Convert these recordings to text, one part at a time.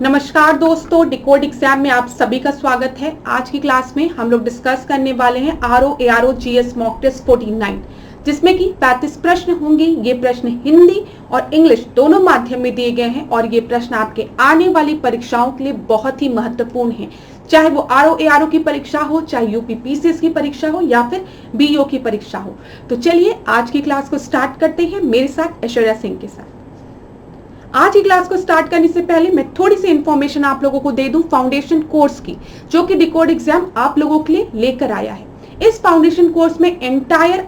नमस्कार दोस्तों, decode exam में आप सभी का स्वागत है। आज की क्लास में हम लोग डिस्कस करने वाले हैं RO GS मॉक टेस्ट 49, जिसमें कि 35 प्रश्न होंगे। ये प्रश्न हिंदी और इंग्लिश दोनों माध्यम में दिए गए हैं और ये प्रश्न आपके आने वाली परीक्षाओं के लिए बहुत ही महत्वपूर्ण है, चाहे वो RO की परीक्षा हो, चाहे UPPCS की परीक्षा हो या फिर BO की परीक्षा हो। तो चलिए आज की क्लास को स्टार्ट करते हैं मेरे साथ ऐश्वर्या सिंह के साथ। आज की क्लास को स्टार्ट करने से पहले मैं थोड़ी सी इंफॉर्मेशन आप लोगों को दे दूं फाउंडेशन कोर्स की, जो कि डिकोड एग्जाम आप लोगों के लिए लेकर आया है। इस फाउंडेशन कोर्स में एंटायर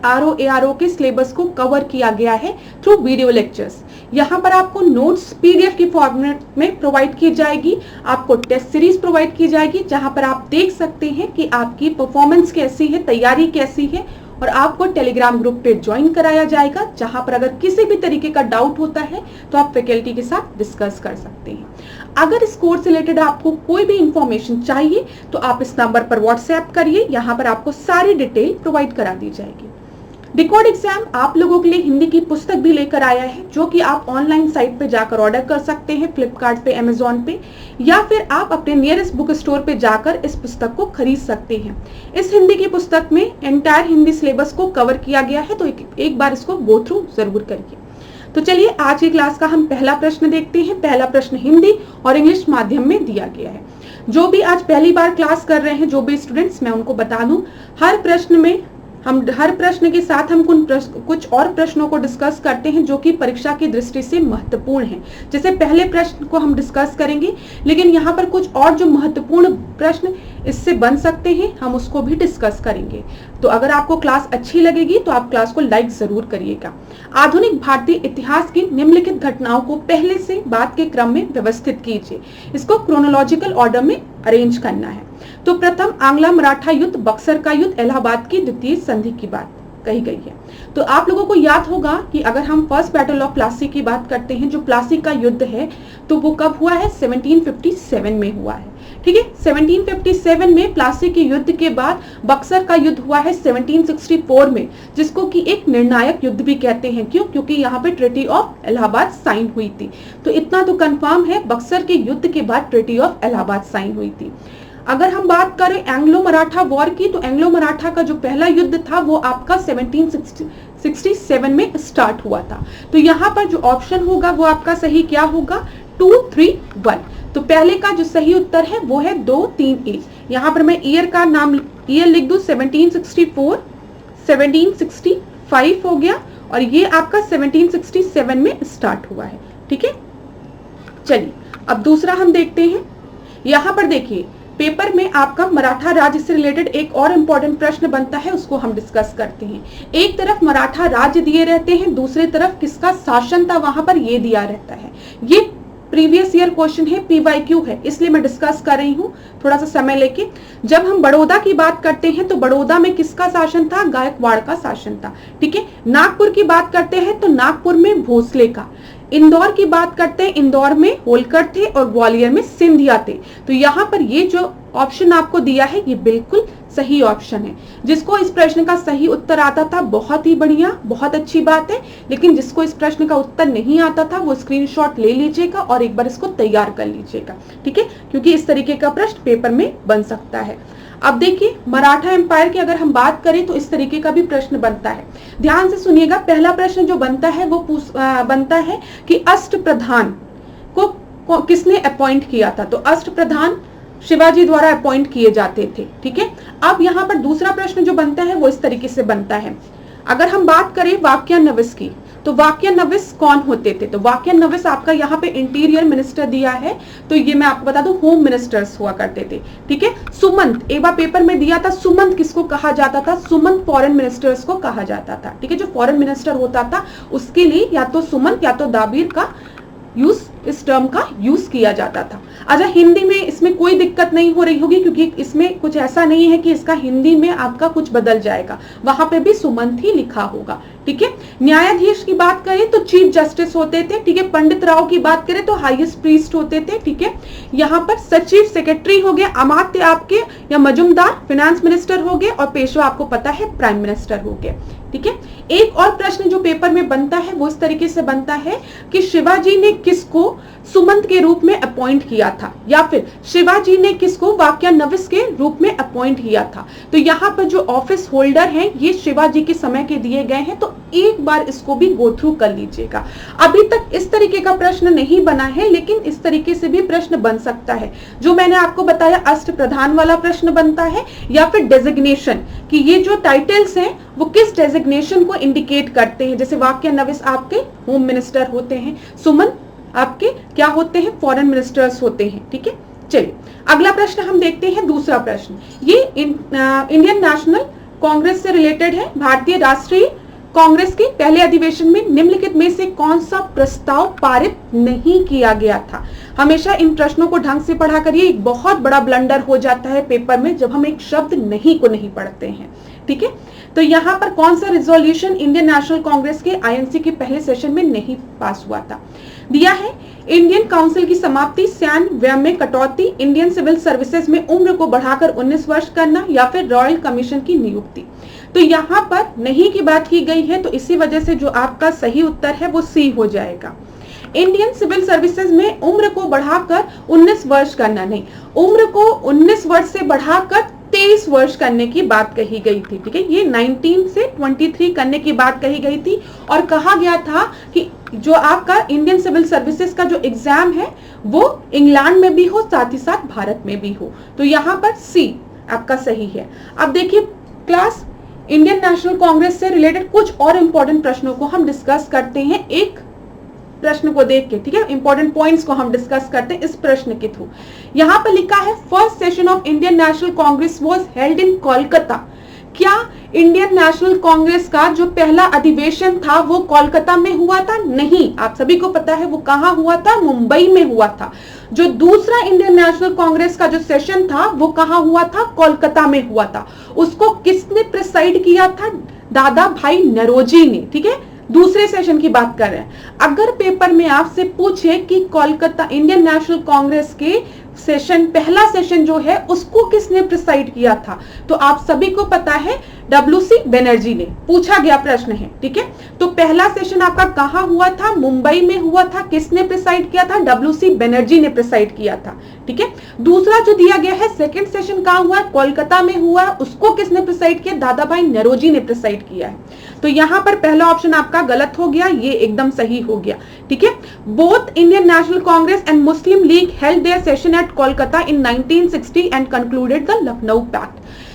RO के सिलेबस को कवर किया गया है थ्रू वीडियो लेक्चर्स। यहाँ पर आपको नोट्स PDF की फॉर्मेट में प्रोवाइड की जाएगी, आपको टेस्ट सीरीज प्रोवाइड की जाएगी, जहां पर आप देख सकते हैं कि आपकी परफॉर्मेंस कैसी है, तैयारी कैसी है, और आपको टेलीग्राम ग्रुप पे ज्वाइन कराया जाएगा, जहां पर अगर किसी भी तरीके का डाउट होता है तो आप फैकल्टी के साथ डिस्कस कर सकते हैं। अगर इस कोर्स से रिलेटेड आपको कोई भी इंफॉर्मेशन चाहिए तो आप इस नंबर पर व्हाट्सएप करिए, यहाँ पर आपको सारी डिटेल प्रोवाइड करा दी जाएगी। डिकोड एग्जाम आप लोगों के लिए हिंदी की पुस्तक भी लेकर आया है, जो कि आप ऑनलाइन साइट पे जाकर ऑर्डर कर सकते हैं, फ्लिपकार्ट पे, अमेजोन पे, या फिर आप अपने नियरेस्ट बुक स्टोर पे जाकर इस पुस्तक को खरीद सकते हैं। इस हिंदी की पुस्तक में एंटायर हिंदी सिलेबस को कवर किया गया है, तो एक बार इसको गो थ्रू जरूर करिए। तो चलिए आज की क्लास का हम पहला प्रश्न देखते हैं। पहला प्रश्न हिंदी और इंग्लिश माध्यम में दिया गया है। जो भी आज पहली बार क्लास कर रहे हैं, जो भी स्टूडेंट्स, मैं उनको बता दूं, हर प्रश्न के साथ हम कुछ और प्रश्नों को डिस्कस करते हैं जो कि परीक्षा की दृष्टि से महत्वपूर्ण हैं। जैसे पहले प्रश्न को हम डिस्कस करेंगे, लेकिन यहाँ पर कुछ और जो महत्वपूर्ण प्रश्न इससे बन सकते हैं, हम उसको भी डिस्कस करेंगे। तो अगर आपको क्लास अच्छी लगेगी तो आप क्लास को लाइक जरूर करिएगा। आधुनिक भारतीय इतिहास की निम्नलिखित घटनाओं को पहले से बाद के क्रम में व्यवस्थित कीजिए। इसको क्रोनोलॉजिकल ऑर्डर में अरेंज करना है। तो प्रथम आंग्ला मराठा युद्ध, बक्सर का युद्ध, इलाहाबाद की द्वितीय संधि की बात कही गई है। तो आप लोगों को याद होगा कि अगर हम फर्स्ट बैटल ऑफ प्लासी की बात करते हैं, जो प्लासी का युद्ध है, तो वो कब हुआ है? 1757 में हुआ है। ठीक है, 1757 में प्लासी के युद्ध के बाद बक्सर का युद्ध हुआ है 1764 में, जिसको कि एक निर्णायक युद्ध भी कहते हैं। क्यों? क्योंकि यहाँ पे ट्रीटी ऑफ इलाहाबाद साइन हुई थी। तो इतना तो कंफर्म है, बक्सर के युद्ध के बाद ट्रीटी ऑफ इलाहाबाद साइन हुई थी। अगर हम बात करें एंग्लो मराठा वॉर की, तो एंग्लो मराठा का जो पहला युद्ध था वो आपका 1767 में स्टार्ट हुआ था। तो यहाँ पर जो ऑप्शन होगा वो आपका सही क्या होगा? 2, 3, 1। तो पहले का जो सही उत्तर है वो है 2, 3, 1। यहाँ पर मैं ईयर का नाम लिख दूं, 1764, 1765 हो गया, और ये आपका 1767 में स्टार्ट हुआ है। ठीक है, चलिए अब दूसरा हम देखते हैं। यहाँ पर देखिए, पेपर में आपका मराठा राज्य से रिलेटेड एक और इम्पोर्टेंट प्रश्न बनता है, उसको हम डिस्कस करते हैं। एक तरफ मराठा राज्य दिए रहते हैं, दूसरी तरफ किसका शासन था वहां पर ये दिया रहता है। ये प्रीवियस ईयर क्वेश्चन है, PYQ है, इसलिए मैं डिस्कस कर रही हूँ थोड़ा सा समय लेके। जब हम बड़ौदा की बात करते हैं तो बड़ौदा में किसका शासन था? गायकवाड़ का शासन था। ठीक है, नागपुर की बात करते हैं तो नागपुर में भोसले का। इंदौर की बात करते हैं, इंदौर में होलकर थे, और ग्वालियर में सिंधिया थे। तो यहाँ पर ये जो ऑप्शन आपको दिया है ये बिल्कुल सही ऑप्शन है। जिसको इस प्रश्न का सही उत्तर आता था, बहुत ही बढ़िया, बहुत अच्छी बात है। लेकिन जिसको इस प्रश्न का उत्तर नहीं आता था वो स्क्रीनशॉट ले लीजिएगा और एक बार इसको तैयार कर लीजिएगा। ठीक है, क्योंकि इस तरीके का प्रश्न पेपर में बन सकता है। अब देखिए, मराठा एम्पायर की अगर हम बात करें तो इस तरीके का भी प्रश्न बनता है। ध्यान से सुनिएगा, पहला प्रश्न जो बनता है वो बनता है कि अष्टप्रधान को किसने अपॉइंट किया था? तो अष्टप्रधान शिवाजी द्वारा अपॉइंट किए जाते थे। ठीक है, अब यहाँ पर दूसरा प्रश्न जो बनता है वो इस तरीके से बनता है। अगर हम बात करें वाक्यान्विस की, तो वाक्यान्विस कौन होते थे? तो वाक्यान्विस आपका यहाँ पे इंटीरियर मिनिस्टर दिया है, तो ये मैं आपको बता दूं होम मिनिस्टर्स हुआ करते थे। ठीक है, सुमंत एक बार पेपर में दिया था, सुमंत किसको कहा जाता था? सुमंत फॉरेन मिनिस्टर्स को कहा जाता था। ठीक है, जो फॉरेन मिनिस्टर होता था उसके लिए या तो सुमंत या तो दाबीर का इस टर्म का यूज किया जाता था। अच्छा, हिंदी में इसमें कोई दिक्कत नहीं हो रही होगी, क्योंकि इसमें कुछ ऐसा नहीं है कि इसका हिंदी में आपका कुछ बदल जाएगा, वहां पे भी सुमंत ही लिखा होगा। ठीक है, न्यायाधीश की बात करें तो चीफ जस्टिस होते थे। ठीक है, पंडित राव की बात करें तो हाईएस्ट प्रीस्ट होते थे। ठीक है, यहाँ पर सचिव सेक्रेटरी हो गए, अमात्य आपके या मजुमदार फाइनेंस मिनिस्टर हो गए, और पेशवा आपको पता है प्राइम मिनिस्टर हो गए। ठीक है। एक और प्रश्न जो पेपर में बनता है वो इस तरीके से बनता है कि शिवाजी ने किसको सुमंत के रूप में अपॉइंट किया था, या फिर शिवाजी ने किसको वाक्यानविश के रूप में अपॉइंट किया था। तो यहाँ पर जो ऑफिस होल्डर हैं ये शिवाजी के समय के दिए गए हैं, तो एक बार इसको भी गो थ्रू कर लीजिएगा। अभी तक इस तरीके का प्रश्न नहीं बना है, लेकिन इस तरीके से भी प्रश्न बन सकता है। जो मैंने आपको बताया अष्ट प्रधान वाला प्रश्न बनता है, या फिर डेजिग्नेशन कि ये जो टाइटल्स हैं वो किस डेजिग्नेशन को इंडिकेट करते हैं। जैसे वाक्यानविश आपके होम मिनिस्टर होते हैं, सुमन आपके क्या होते हैं, फॉरेन मिनिस्टर्स होते हैं। ठीक है, चलिए अगला प्रश्न हम देखते हैं। दूसरा प्रश्न ये इंडियन नेशनल कांग्रेस से रिलेटेड है। भारतीय राष्ट्रीय कांग्रेस के पहले अधिवेशन में निम्नलिखित में से कौन सा प्रस्ताव पारित नहीं किया गया था। हमेशा इन प्रश्नों को ढंग से पढ़ा करिए। एक बहुत बड़ा ब्लंडर हो जाता है पेपर में जब हम एक शब्द नहीं को नहीं पढ़ते हैं। ठीक है, तो यहाँ पर कौन सा रिजोल्यूशन इंडियन नेशनल कांग्रेस के आईएनसी के पहले सेशन में नहीं पास हुआ था। दिया है इंडियन काउंसिल की समाप्ति, सैन्य व्यय में कटौती, इंडियन सिविल सर्विसेज में उम्र को बढ़ाकर 19 वर्ष करना, या फिर रॉयल कमीशन की नियुक्ति। तो यहाँ पर नहीं की बात की गई है, तो इसी वजह से जो आपका सही उत्तर है वो सी हो जाएगा। इंडियन सिविल सर्विसेज में उम्र को बढ़ाकर 19 वर्ष करना नहीं, उम्र को 19 वर्ष से बढ़ाकर 23 वर्ष करने की बात कही गई थी। ठीक है, ये 19 से 23 करने की बात कही गई थी, और कहा गया था कि जो आपका इंडियन सिविल सर्विसेज का जो एग्जाम है वो इंग्लैंड में भी हो, साथ ही साथ भारत में भी हो। तो यहाँ पर सी आपका सही है। अब देखिए क्लास, इंडियन नेशनल कांग्रेस से रिलेटेड कुछ और इंपॉर्टेंट प्रश्नों को हम डिस्कस करते हैं एक प्रश्न को देख के। ठीक है, इंपॉर्टेंट पॉइंट्स को हम डिस्कस करते हैं इस प्रश्न के थ्रू। यहाँ पर लिखा है first session of Indian National Congress was held in Kolkata. क्या इंडियन नेशनल कांग्रेस का जो पहला अधिवेशन था वो कोलकाता में हुआ था? नहीं, आप सभी को पता है वो कहाँ हुआ था, मुंबई में हुआ था। जो दूसरा इंडियन नेशनल कांग्रेस का जो सेशन था वो कहाँ हुआ था, कोलकाता में हुआ था। उसको किसने प्रिसाइड किया था, दादा भाई नरोजी ने। ठीक है, दूसरे सेशन की बात कर रहे हैं। अगर पेपर में आपसे पूछे कि कोलकाता इंडियन नेशनल कांग्रेस के सेशन, पहला सेशन जो है उसको किसने प्रिसाइड किया था, तो आप सभी को पता है डब्ल्यूसी बनर्जी ने। पूछा गया प्रश्न है। ठीक है, तो पहला सेशन आपका कहां हुआ था, मुंबई में हुआ था। किसने प्रिसाइड किया था, डब्ल्यूसी बनर्जी ने प्रिसाइड किया था। ठीक है, दूसरा जो दिया गया है सेकंड सेशन कहां हुआ है, कोलकाता में हुआ है। उसको किसने प्रिसाइड किया, दादा भाई नरोजी ने प्रिसाइड किया है। तो यहां पर पहला ऑप्शन आपका गलत हो गया, ये एकदम सही हो गया। ठीक है, both Indian National Congress and Muslim League held their session at Kolkata in 1960 and concluded the Lucknow pact.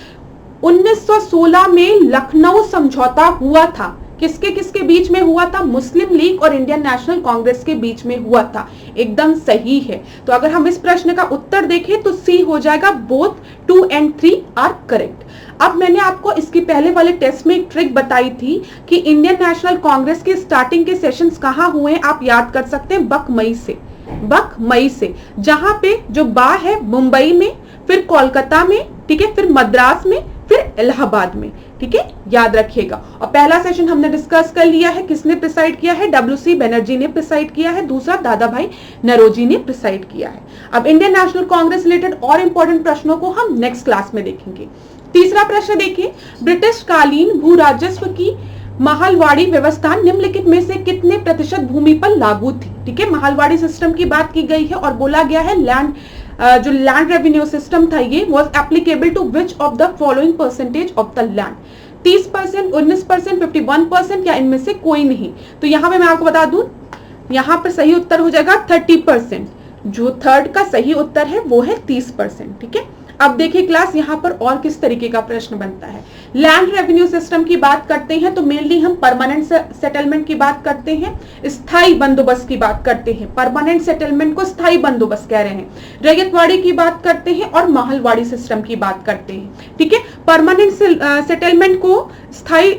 1916 में लखनऊ समझौता हुआ था। किसके किसके बीच में हुआ था, मुस्लिम लीग और इंडियन नेशनल कांग्रेस के बीच में हुआ था। एकदम सही है। तो अगर हम इस प्रश्न का उत्तर देखें तो सी हो जाएगा, बोथ 2 and 3 आर करेक्ट। अब मैंने आपको इसकी पहले वाले टेस्ट में एक ट्रिक बताई थी कि इंडियन नेशनल कांग्रेस के स्टार्टिंग के सेशंस कहां हुए हैं, आप याद कर सकते हैं बकमई से, जहां पे जो बा है मुंबई में, फिर कोलकाता में, ठीक है, फिर मद्रास में, फिर इलाहाबाद में। ठीक है, याद रखिएगा। और पहला सेशन हमने डिस्कस कर लिया है, किसने प्रिसाइड किया है, डब्ल्यूसी बनर्जी ने प्रिसाइड किया है। दूसरा दादा भाई नरोजी ने प्रिसाइड किया है। अब इंडियन नेशनल कांग्रेस रिलेटेड और इंपॉर्टेंट प्रश्नों को हम नेक्स्ट क्लास में देखेंगे। तीसरा प्रश्न देखिए, ब्रिटिश कालीन भू राजस्व की महलवाड़ी व्यवस्था निम्नलिखित में से कितने प्रतिशत भूमि पर लागू थी। ठीक है, महलवाड़ी सिस्टम की बात की गई है और बोला गया है जो लैंड रेवेन्यू सिस्टम था ये was applicable to which of the following percentage of the land. 30%, 19%, 51% या इनमें से कोई नहीं। तो यहाँ पे मैं आपको बता दूं, यहाँ पर सही उत्तर हो जाएगा 30%। जो थर्ड का सही उत्तर है वो है 30%। ठीक है, अब देखिए क्लास, यहाँ पर और किस तरीके का प्रश्न बनता है। लैंड रेवेन्यू सिस्टम की बात करते हैं तो मेनली हम परमानेंट सेटलमेंट की बात करते हैं, स्थायी बंदोबस्त की बात करते हैं। परमानेंट सेटलमेंट को स्थायी बंदोबस्त कह रहे हैं। रैयतवाड़ी की बात करते हैं और महलवाड़ी सिस्टम की बात करते हैं। ठीक है, परमानेंट सेटलमेंट को, स्थायी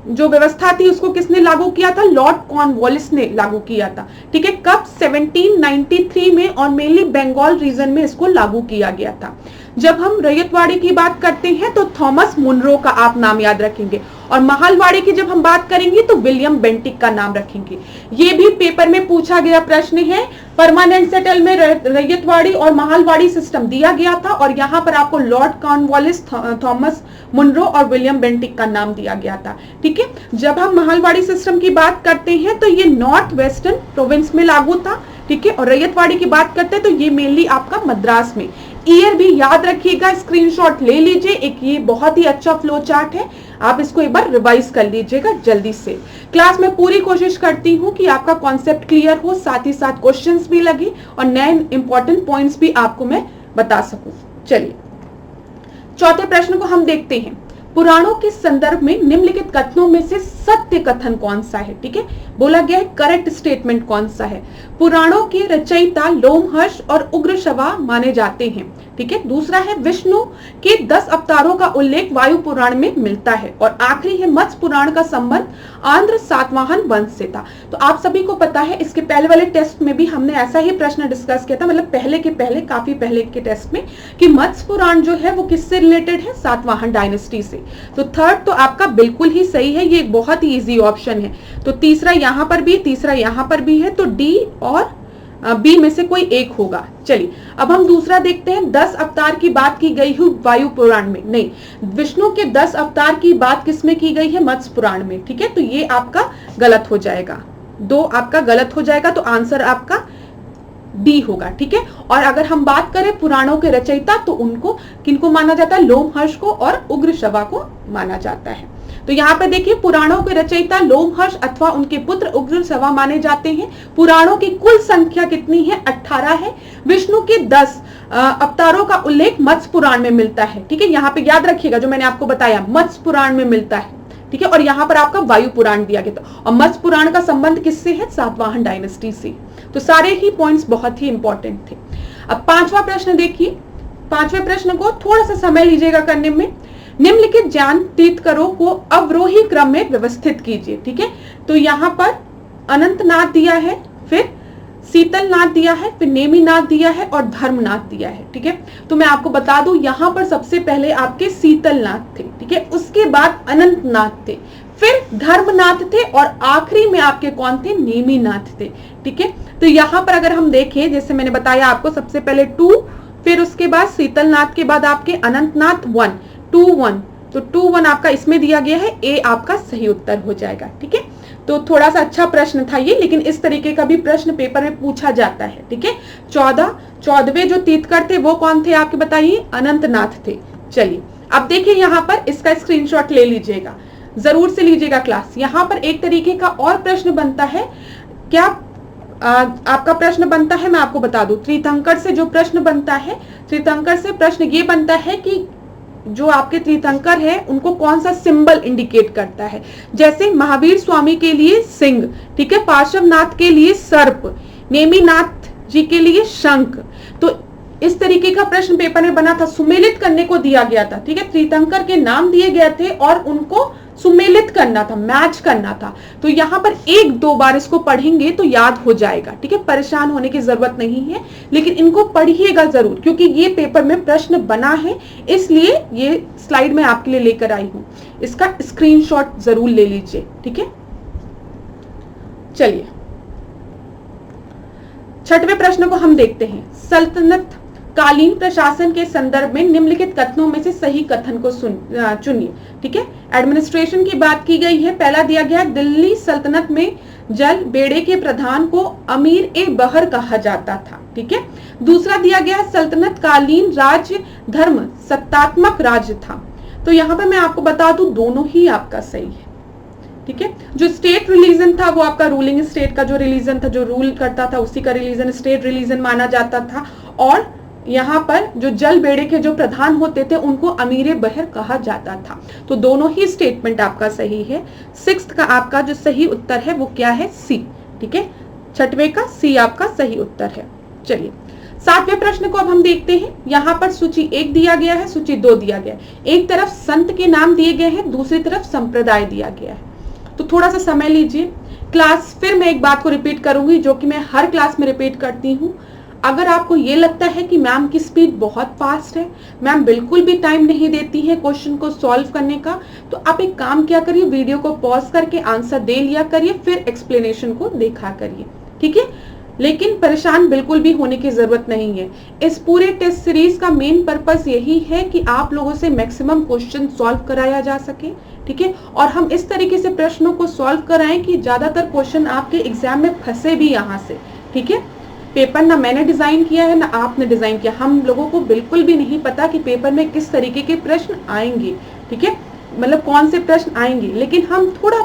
जो व्यवस्था थी उसको किसने लागू किया था, लॉर्ड कॉर्नवालिस ने लागू किया था। ठीक है, कब, 1793 में, और मेनली बंगाल रीजन में इसको लागू किया गया था। जब हम रैयतवाड़ी की बात करते हैं तो थॉमस मुनरो का आप नाम याद रखेंगे। और महालवाड़ी की जब हम बात करेंगे तो विलियम बेंटिक का नाम रखेंगे। ये भी पेपर में पूछा गया प्रश्न है। परमानेंट सेटल में रैयतवाड़ी और महालवाड़ी सिस्टम दिया गया था और यहाँ पर आपको लॉर्ड कॉर्नवालिस, थॉमस मुनरो और विलियम बेंटिक का नाम दिया गया था। ठीक है, जब हम महालवाड़ी सिस्टम की बात करते हैं तो ये नॉर्थ वेस्टर्न प्रोविंस में लागू था। ठीक है, और रैयतवाड़ी की बात करते हैं तो ये मेनली आपका मद्रास में। ईयर भी याद रखिएगा, स्क्रीनशॉट ले लीजिए। एक ये बहुत ही अच्छा फ्लो चार्ट है, आप इसको एक बार रिवाइज कर लीजिएगा जल्दी से। क्लास में पूरी कोशिश करती हूँ कि आपका कॉन्सेप्ट क्लियर हो, साथ ही साथ क्वेश्चंस भी लगे और नए इंपॉर्टेंट पॉइंट्स भी आपको मैं बता सकूं। चलिए चौथे प्रश्न को हम देखते हैं। पुराणों के संदर्भ में निम्नलिखित कथनों में से सत्य कथन कौन सा है? ठीक है, बोला गया है करेक्ट स्टेटमेंट कौन सा है। पुराणों के रचयिता लोमहर्ष और उग्रश्रवा माने जाते हैं। ठीक है, दूसरा है विष्णु के 10 अवतारों का उल्लेख वायु पुराण में मिलता है और आखिरी है मत्स्य पुराण का संबंध आंध्र सातवाहन वंश से था। तो आप सभी को पता है इसके पहले वाले टेस्ट में भी हमने ऐसा ही प्रश्न डिस्कस किया था, मतलब काफी पहले के टेस्ट में, कि मत्स्य पुराण जो है वो किससे रिलेटेड है? सातवाहन डायनेस्टी से। तो थर्ड तो आपका बिल्कुल ही सही है, ये एक बहुत ही इजी ऑप्शन है। तो तीसरा यहाँ पर भी, तीसरा यहाँ पर भी है, तो डी और बी में से कोई एक होगा। चलिए अब हम दूसरा देखते हैं। 10 अवतार की बात की गई है वायु पुराण में, नहीं, विष्णु के 10 अवतार की बात किसमें की गई है? मत्स्य पुराण में। ठीक है, तो ये आपका गलत हो जाएगा, 2 आपका गलत हो जाएगा, तो आंसर आपका डी होगा। ठीक है, और अगर हम बात करें पुराणों के रचयिता तो उनको किनको माना जाता है? लोमहर्ष को और उग्रश्रवा को माना जाता है। तो यहाँ पे देखिए पुराणों के रचयिता लोमहर्ष अथवा उनके पुत्र उग्रश्रवा माने जाते हैं। पुराणों की कुल संख्या कितनी है? 18 है। विष्णु के 10 अवतारों का उल्लेख मत्स्य पुराण में मिलता है। ठीक है, यहाँ पे याद रखिएगा जो मैंने आपको बताया, मत्स्य पुराण में मिलता है। ठीक है, और यहाँ पर आपका वायु पुराण दिया गया था और मत्स्य पुराण का संबंध किससे है? सातवाहन डायनेस्टी से। तो सारे ही पॉइंट्स बहुत ही इंपॉर्टेंट थे। अब 5वां प्रश्न देखिए। 5वें प्रश्न को थोड़ा सा समय लीजिएगा करने में। निम्नलिखित ज्ञान तीर्थंकरों को अवरोही क्रम में व्यवस्थित कीजिए। ठीक है, तो यहाँ पर अनंतनाथ दिया है, फिर शीतलनाथ दिया है, फिर नेमिनाथ दिया है और धर्मनाथ दिया है। ठीक है, तो मैं आपको बता दूं यहाँ पर सबसे पहले आपके शीतलनाथ थे। ठीक है, उसके बाद अनंतनाथ थे, फिर धर्मनाथ थे और आखिरी में आपके कौन थे? नेमिनाथ थे। ठीक है, तो यहाँ पर अगर हम देखें, जैसे मैंने बताया आपको, सबसे पहले 2, फिर उसके बाद शीतलनाथ के बाद आपके अनंतनाथ 1, 2 1, तो 2 1 आपका इसमें दिया गया है, ए आपका सही उत्तर हो जाएगा। ठीक है, तो थोड़ा सा अच्छा प्रश्न था ये, लेकिन इस तरीके का भी प्रश्न पेपर में पूछा जाता है। ठीक है, 14वें जो तीर्थंकर थे वो कौन थे आपके बताइए? अनंतनाथ थे। चलिए अब देखिए यहाँ पर इसका स्क्रीनशॉट ले लीजिएगा, जरूर से लीजिएगा क्लास। यहाँ पर एक तरीके का और प्रश्न बनता है, क्या आपका प्रश्न बनता है, मैं आपको बता दूं, तीर्थंकर से जो प्रश्न बनता है, तीर्थंकर से प्रश्न ये बनता है कि जो आपके तीर्थंकर है उनको कौन सा सिंबल इंडिकेट करता है। जैसे महावीर स्वामी के लिए सिंह, ठीक है, पार्श्वनाथ के लिए सर्प, नेमिनाथ जी के लिए शंख। तो इस तरीके का प्रश्न पेपर में बना था, सुमेलित करने को दिया गया था। ठीक है, तीर्थंकर के नाम दिए गए थे और उनको सुमेलित करना था, मैच करना था। तो यहाँ पर 1-2 बार इसको पढ़ेंगे तो याद हो जाएगा। ठीक है, परेशान होने की जरूरत नहीं है, लेकिन इनको पढ़िएगा जरूर, क्योंकि ये पेपर में प्रश्न बना है, इसलिए ये स्लाइड में आपके लिए लेकर आई हूं। इसका स्क्रीनशॉट जरूर ले लीजिए। ठीक है, चलिए 6वें प्रश्न को हम देखते हैं। सल्तनत कालीन प्रशासन के संदर्भ में निम्नलिखित कथनों में से सही कथन को चुनिए। ठीक है, एडमिनिस्ट्रेशन की बात की गई है। पहला दिया गया, दिल्ली सल्तनत में जल बेड़े के प्रधान को अमीर ए बहर कहा जाता था। ठीक है, दूसरा दिया गया, सल्तनत कालीन राज्य धर्म सत्तात्मक राज्य था। तो यहाँ पर मैं आपको बता दूं दोनों ही आपका सही है। ठीक है, जो स्टेट रिलीजन था वो आपका रूलिंग स्टेट का जो रिलीजन था, जो रूल करता था, उसी का रिलीजन स्टेट रिलीजन माना जाता था। और यहाँ पर जो जल बेड़े के जो प्रधान होते थे उनको अमीर बहर कहा जाता था। तो दोनों ही स्टेटमेंट आपका सही है। 6th का आपका जो सही उत्तर है वो क्या है? सी। ठीक है, 6वें का सी आपका सही उत्तर है। चलिए 7वें प्रश्न को अब हम देखते हैं। यहाँ पर सूची 1 दिया गया है, सूची 2 दिया गया है। एक तरफ संत के नाम दिए गए हैं, दूसरी तरफ संप्रदाय दिया गया है। तो थोड़ा सा समय लीजिए। क्लास फिर मैं एक बात को रिपीट करूंगी जो कि मैं हर क्लास में रिपीट करती हूँ। अगर आपको ये लगता है कि मैम की स्पीड बहुत फास्ट है, मैम बिल्कुल भी टाइम नहीं देती है क्वेश्चन को सॉल्व करने का, तो आप एक काम क्या करिए, वीडियो को पॉज करके आंसर दे लिया करिए, फिर एक्सप्लेनेशन को देखा करिए, ठीक है। लेकिन परेशान बिल्कुल भी होने की जरूरत नहीं है। इस पूरे टेस्ट सीरीज का मेन पर्पस यही है कि आप लोगों से मैक्सिमम क्वेश्चन सॉल्व कराया जा सके, ठीक है, और हम इस तरीके से प्रश्नों को सॉल्व कराएं कि ज्यादातर क्वेश्चन आपके एग्जाम में फंसे भी यहाँ से, ठीक है। पेपर ना मैंने डिजाइन किया है ना आपने डिजाइन किया, हम लोगों को बिल्कुल भी नहीं पता कि पेपर में किस तरीके के प्रश्न आएंगे, ठीक है, मतलब कौन से प्रश्न आएंगे, लेकिन हम थोड़ा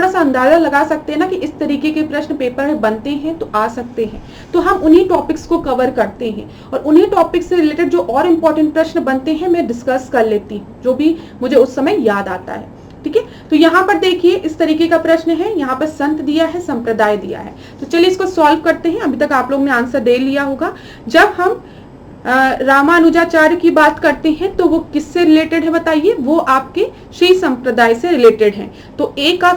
सा अंदाजा लगा सकते हैं ना कि इस तरीके के प्रश्न पेपर में बनते हैं तो आ सकते हैं, तो हम उन्हीं टॉपिक्स को कवर करते हैं और उन्हीं टॉपिक्स से रिलेटेड जो और इम्पोर्टेंट प्रश्न बनते हैं मैं डिस्कस कर लेती हूँ, जो भी मुझे उस समय याद आता है, ठीक है। तो यहाँ पर देखिए इस तरीके का प्रश्न है, यहाँ पर संत दिया है, संप्रदाय दिया है, तो चलिए इसको सॉल्व करते हैं। अभी तक आप लोग ने आंसर दे लिया होगा। जब हम रामानुजाचार्य की बात करते हैं तो वो किससे रिलेटेड है बताइए, वो आपके श्री संप्रदाय से रिलेटेड है। तो ए का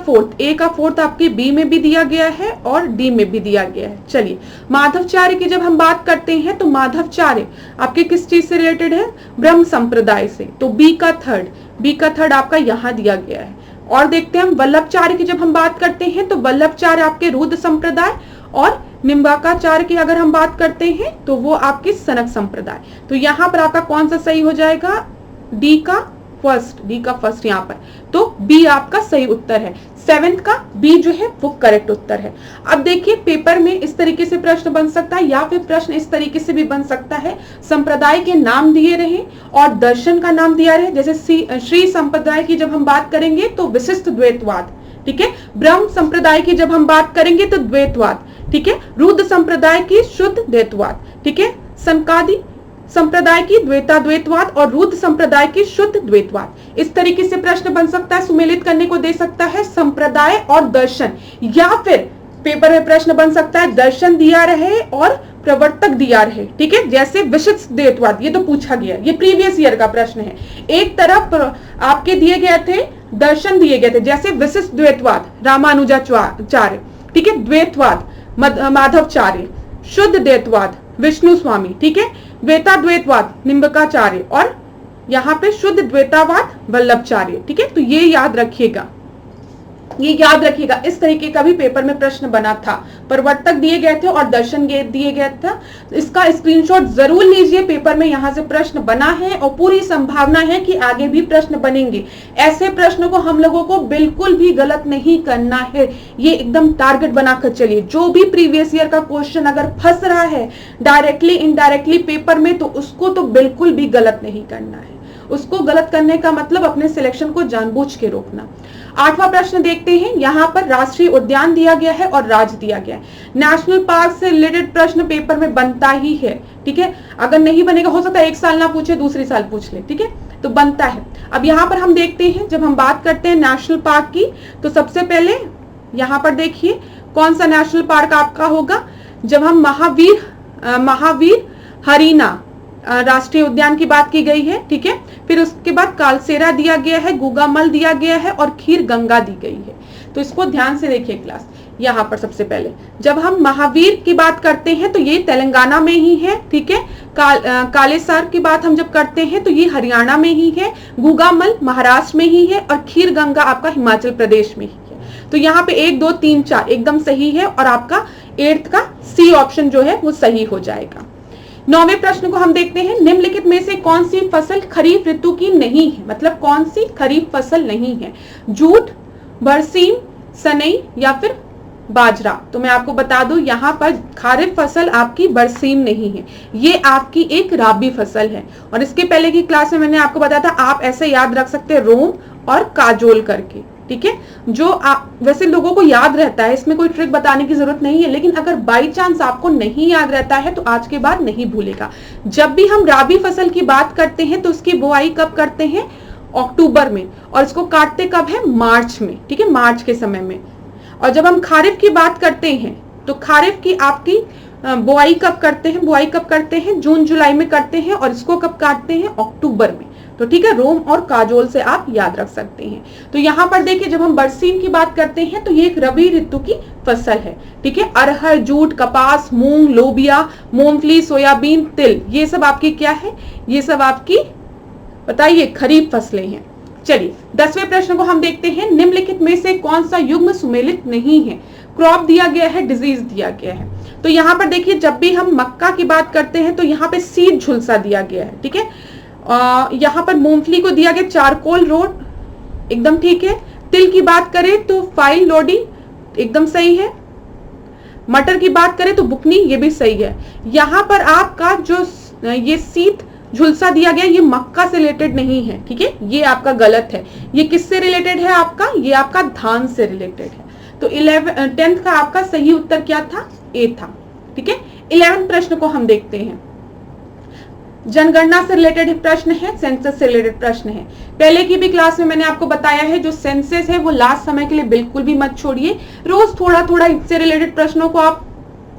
फोर्थ आपके बी में भी दिया गया है और डी में भी दिया गया है। चलिए माधवचार्य की जब हम बात करते हैं तो माधवचार्य आपके किस चीज से रिलेटेड है, ब्रह्म संप्रदाय से, तो बी का थर्ड आपका यहाँ दिया गया है। और देखते हैं हम वल्लभचार्य की जब हम बात करते हैं तो वल्लभचार्य आपके रुद्र संप्रदाय, और निम्बाकाचार्य की अगर हम बात करते हैं तो वो आपके सनक संप्रदाय। तो यहाँ पर आपका कौन सा सही हो जाएगा, डी का फर्स्ट यहाँ पर, तो बी आपका सही उत्तर है। 7th का बी जो है वो करेक्ट उत्तर है। अब देखिए पेपर में इस तरीके से प्रश्न बन सकता है या फिर प्रश्न इस तरीके से भी बन सकता है, संप्रदाय के नाम दिए रहे और दर्शन का नाम दिया रहे। जैसे श्री संप्रदाय की जब हम बात करेंगे तो विशिष्ट द्वैतवाद, ठीक है, ब्रह्म संप्रदाय की जब हम बात करेंगे तो द्वैतवाद, ठीक है, रुद्र संप्रदाय की शुद्ध द्वैतवाद, ठीक है, सनकादि संप्रदाय की द्वैतवाद और रुद्र संप्रदाय की शुद्ध द्वैतवाद। इस तरीके से प्रश्न बन सकता है, सुमेलित करने को दे सकता है संप्रदाय और दर्शन, या फिर पेपर में प्रश्न बन सकता है दर्शन दिया रहे और प्रवर्तक दिया रहे, ठीक है, जैसे विशिष्ट द्वैतवाद, ये तो पूछा गया, ये प्रीवियस ईयर का प्रश्न है। एक तरफ आपके दिए गए थे दर्शन दिए गए थे, जैसे विशिष्ट द्वैतवाद रामानुजाचार्य, ठीक है, द्वैतवाद माधवचार्य, शुद्ध द्वैतवाद विष्णु स्वामी, ठीक है, द्वैतवाद निम्बकाचार्य और यहाँ पे शुद्ध द्वैतवाद वल्लभचार्य, ठीक है। तो ये याद रखिएगा, इस तरीके का भी पेपर में प्रश्न बना था, प्रवर्तक दिए गए थे और दर्शन दिए गया था। इसका स्क्रीनशॉट जरूर लीजिए, पेपर में यहाँ से प्रश्न बना है और पूरी संभावना है कि आगे भी प्रश्न बनेंगे। ऐसे प्रश्नों को हम लोगों को बिल्कुल भी गलत नहीं करना है, ये एकदम टारगेट बनाकर चलिए। जो भी प्रीवियस ईयर का क्वेश्चन अगर फंस रहा है डायरेक्टली इनडायरेक्टली पेपर में, तो उसको तो बिल्कुल भी गलत नहीं करना है। उसको गलत करने का मतलब अपने सिलेक्शन को जानबूझ के रोकना। 8वां प्रश्न देखते हैं, यहाँ पर राष्ट्रीय उद्यान दिया गया है और राज्य दिया गया है। नेशनल पार्क से रिलेटेड प्रश्न पेपर में बनता ही है, ठीक है, अगर नहीं बनेगा हो सकता है एक साल ना पूछे दूसरी साल पूछ ले, ठीक है, तो बनता है। अब यहाँ पर हम देखते हैं, जब हम बात करते हैं नेशनल पार्क की, तो सबसे पहले यहाँ पर देखिए कौन सा नेशनल पार्क आपका होगा। जब हम महावीर हरीना राष्ट्रीय उद्यान की बात की गई है, ठीक है, फिर उसके बाद कालसेरा दिया गया है, गुगामल दिया गया है और खीर गंगा दी गई है। तो इसको ध्यान से देखिए क्लास। यहाँ पर सबसे पहले जब हम महावीर की बात करते हैं तो ये तेलंगाना में ही है, ठीक है, कालेसर की बात हम जब करते हैं तो ये हरियाणा में ही है, गुगामल महाराष्ट्र में ही है और खीर गंगा आपका हिमाचल प्रदेश में ही है। तो यहाँ पे 1 2 3 4 एकदम सही है और आपका 8th का सी ऑप्शन जो है वो सही हो जाएगा। 9वें प्रश्न को हम देखते हैं, निम्नलिखित में से कौन सी फसल खरीफ ऋतु की नहीं है, मतलब कौन सी खरीफ फसल नहीं है, जूट, बरसीम, सनई या फिर बाजरा। तो मैं आपको बता दूं यहाँ पर खरीफ फसल आपकी बरसीम नहीं है, ये आपकी एक राबी फसल है। और इसके पहले की क्लास में मैंने आपको बताया था, आप ऐसे याद रख सकते हैं रोम और काजोल करके, ठीक है, जो वैसे लोगों को याद रहता है, इसमें कोई ट्रिक बताने की जरूरत नहीं है, लेकिन अगर बाई चांस आपको नहीं याद रहता है तो आज के बाद नहीं भूलेगा। जब भी हम राबी फसल की बात करते हैं तो उसकी बुआई कब करते हैं, अक्टूबर में, और इसको काटते कब है, मार्च में, ठीक है, मार्च के समय में। और जब हम खारिफ की बात करते हैं तो खारिफ की आपकी बुआई कब करते हैं, जून जुलाई में करते हैं और इसको कब काटते हैं, अक्टूबर में। तो ठीक है, रोम और काजोल से आप याद रख सकते हैं। तो यहाँ पर देखिए जब हम बरसीन की बात करते हैं तो ये एक रबी ऋतु की फसल है, ठीक है। अरहर, जूट, कपास, मूंग, लोबिया, मूंगफली, सोयाबीन, तिल, ये सब आपकी क्या है, ये सब आपकी बताइए खरीफ फसलें हैं। चलिए 10वें प्रश्न को हम देखते हैं, निम्नलिखित में से कौन सा युग्म सुमेलित नहीं है। क्रॉप दिया गया है, डिजीज दिया गया है। तो यहाँ पर देखिए जब भी हम मक्का की बात करते हैं तो यहाँ पे सीड झुलसा दिया गया है, ठीक है। यहाँ पर मूंगफली को दिया गया चारकोल रोड, एकदम ठीक है। तिल की बात करें तो फाइल लोडिंग, एकदम सही है। मटर की बात करें तो बुकनी, ये भी सही है। यहाँ पर आपका जो ये सीड झुलसा दिया गया ये मक्का से रिलेटेड नहीं है, ठीक है, ये आपका गलत है। ये किससे रिलेटेड है आपका, ये आपका धान से रिलेटेड है। तो 10th का आपका सही उत्तर क्या था, ए था, ठीक है। 11वें प्रश्न को हम देखते हैं, जनगणना से रिलेटेड प्रश्न है, सेंसस से रिलेटेड प्रश्न है। पहले की भी क्लास में मैंने आपको बताया है जो सेंसस है वो लास्ट समय के लिए बिल्कुल भी मत छोड़िए। रोज थोड़ा थोड़ा इससे रिलेटेड प्रश्नों को आप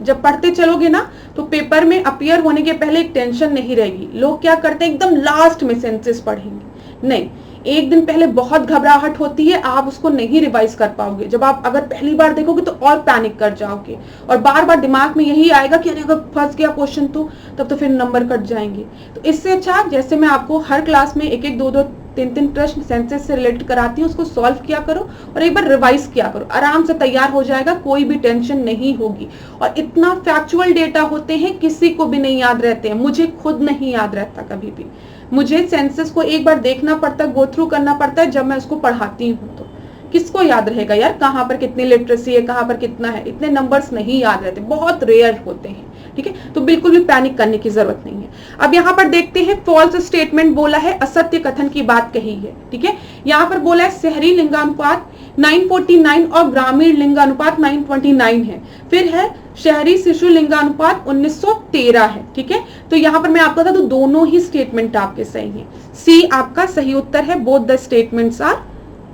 जब पढ़ते चलोगे ना तो पेपर में अपीयर होने के पहले एक टेंशन नहीं रहेगी। लोग क्या करते हैं एकदम लास्ट में सेंसस पढ़ेंगे, नहीं, एक दिन पहले बहुत घबराहट होती है, आप उसको नहीं रिवाइज कर पाओगे। जब आप अगर पहली बार देखोगे तो और पैनिक कर जाओगे और बार बार दिमाग में यही आएगा कि अरे अगर फंस गया क्वेश्चन तो तब तो फिर नंबर कट जाएंगे। तो इससे अच्छा जैसे मैं आपको हर क्लास में एक एक दो दो तीन तीन प्रश्न सेंसस से रिलेटेड कराती हूँ, उसको सॉल्व किया करो और एक बार रिवाइज किया करो, आराम से तैयार हो जाएगा, कोई भी टेंशन नहीं होगी। और इतना फैक्चुअल डेटा होते हैं किसी को भी नहीं याद रहते हैं, मुझे खुद नहीं याद रहता कभी भी। मुझे सेंसस को एक बार देखना पड़ता है, गो थ्रू करना पड़ता है जब मैं उसको पढ़ाती हूँ। तो किसको याद रहेगा यार कहाँ पर कितनी लिटरेसी है, कहाँ पर कितना है, इतने नंबर्स नहीं याद रहते, बहुत रेयर होते हैं, ठीक है। तो बिल्कुल भी पैनिक करने की जरूरत नहीं है। अब यहाँ पर देखते हैं फॉल्स स्टेटमेंट बोला है, असत्य कथन की बात कही है, ठीक है। यहाँ पर बोला है शहरी लिंगानुपात 949 और ग्रामीण लिंगानुपात 929 है। फिर है शहरी शिशु लिंगानुपात 1913 है, ठीक है। तो यहाँ पर मैं आपको बता दूं दोनों ही स्टेटमेंट आपके सही हैं। सी आपका सही उत्तर है, both the statements are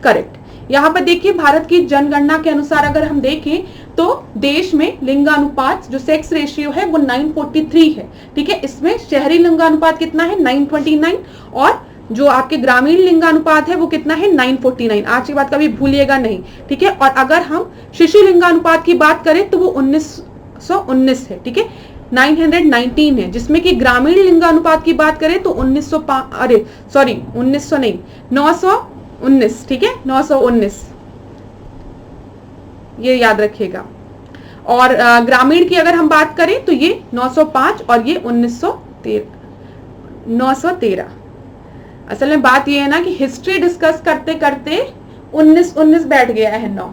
correct. यहाँ पर देखिए भारत की जनगणना के अनुसार अगर हम देखें तो देश में लिंगानुपात जो सेक्स रेशियो है वो 943 है, ठीक है। इसमें शहरी लिंगानुपात कितना है 929 और जो आपके ग्रामीण लिंगानुपात है वो कितना है 949। आज की बात कभी भूलिएगा नहीं, ठीक है। और अगर हम शिशु लिंगानुपात की बात करें तो वो 1919 है, ठीक है, 919 है। जिसमें कि ग्रामीण लिंगानुपात की बात करें तो 919, ठीक है, 919 ये याद रखिएगा। और ग्रामीण की अगर हम बात करें तो ये 905 और ये 913। असल में बात ये है ना कि हिस्ट्री डिस्कस करते करते 19 बैठ गया है 9।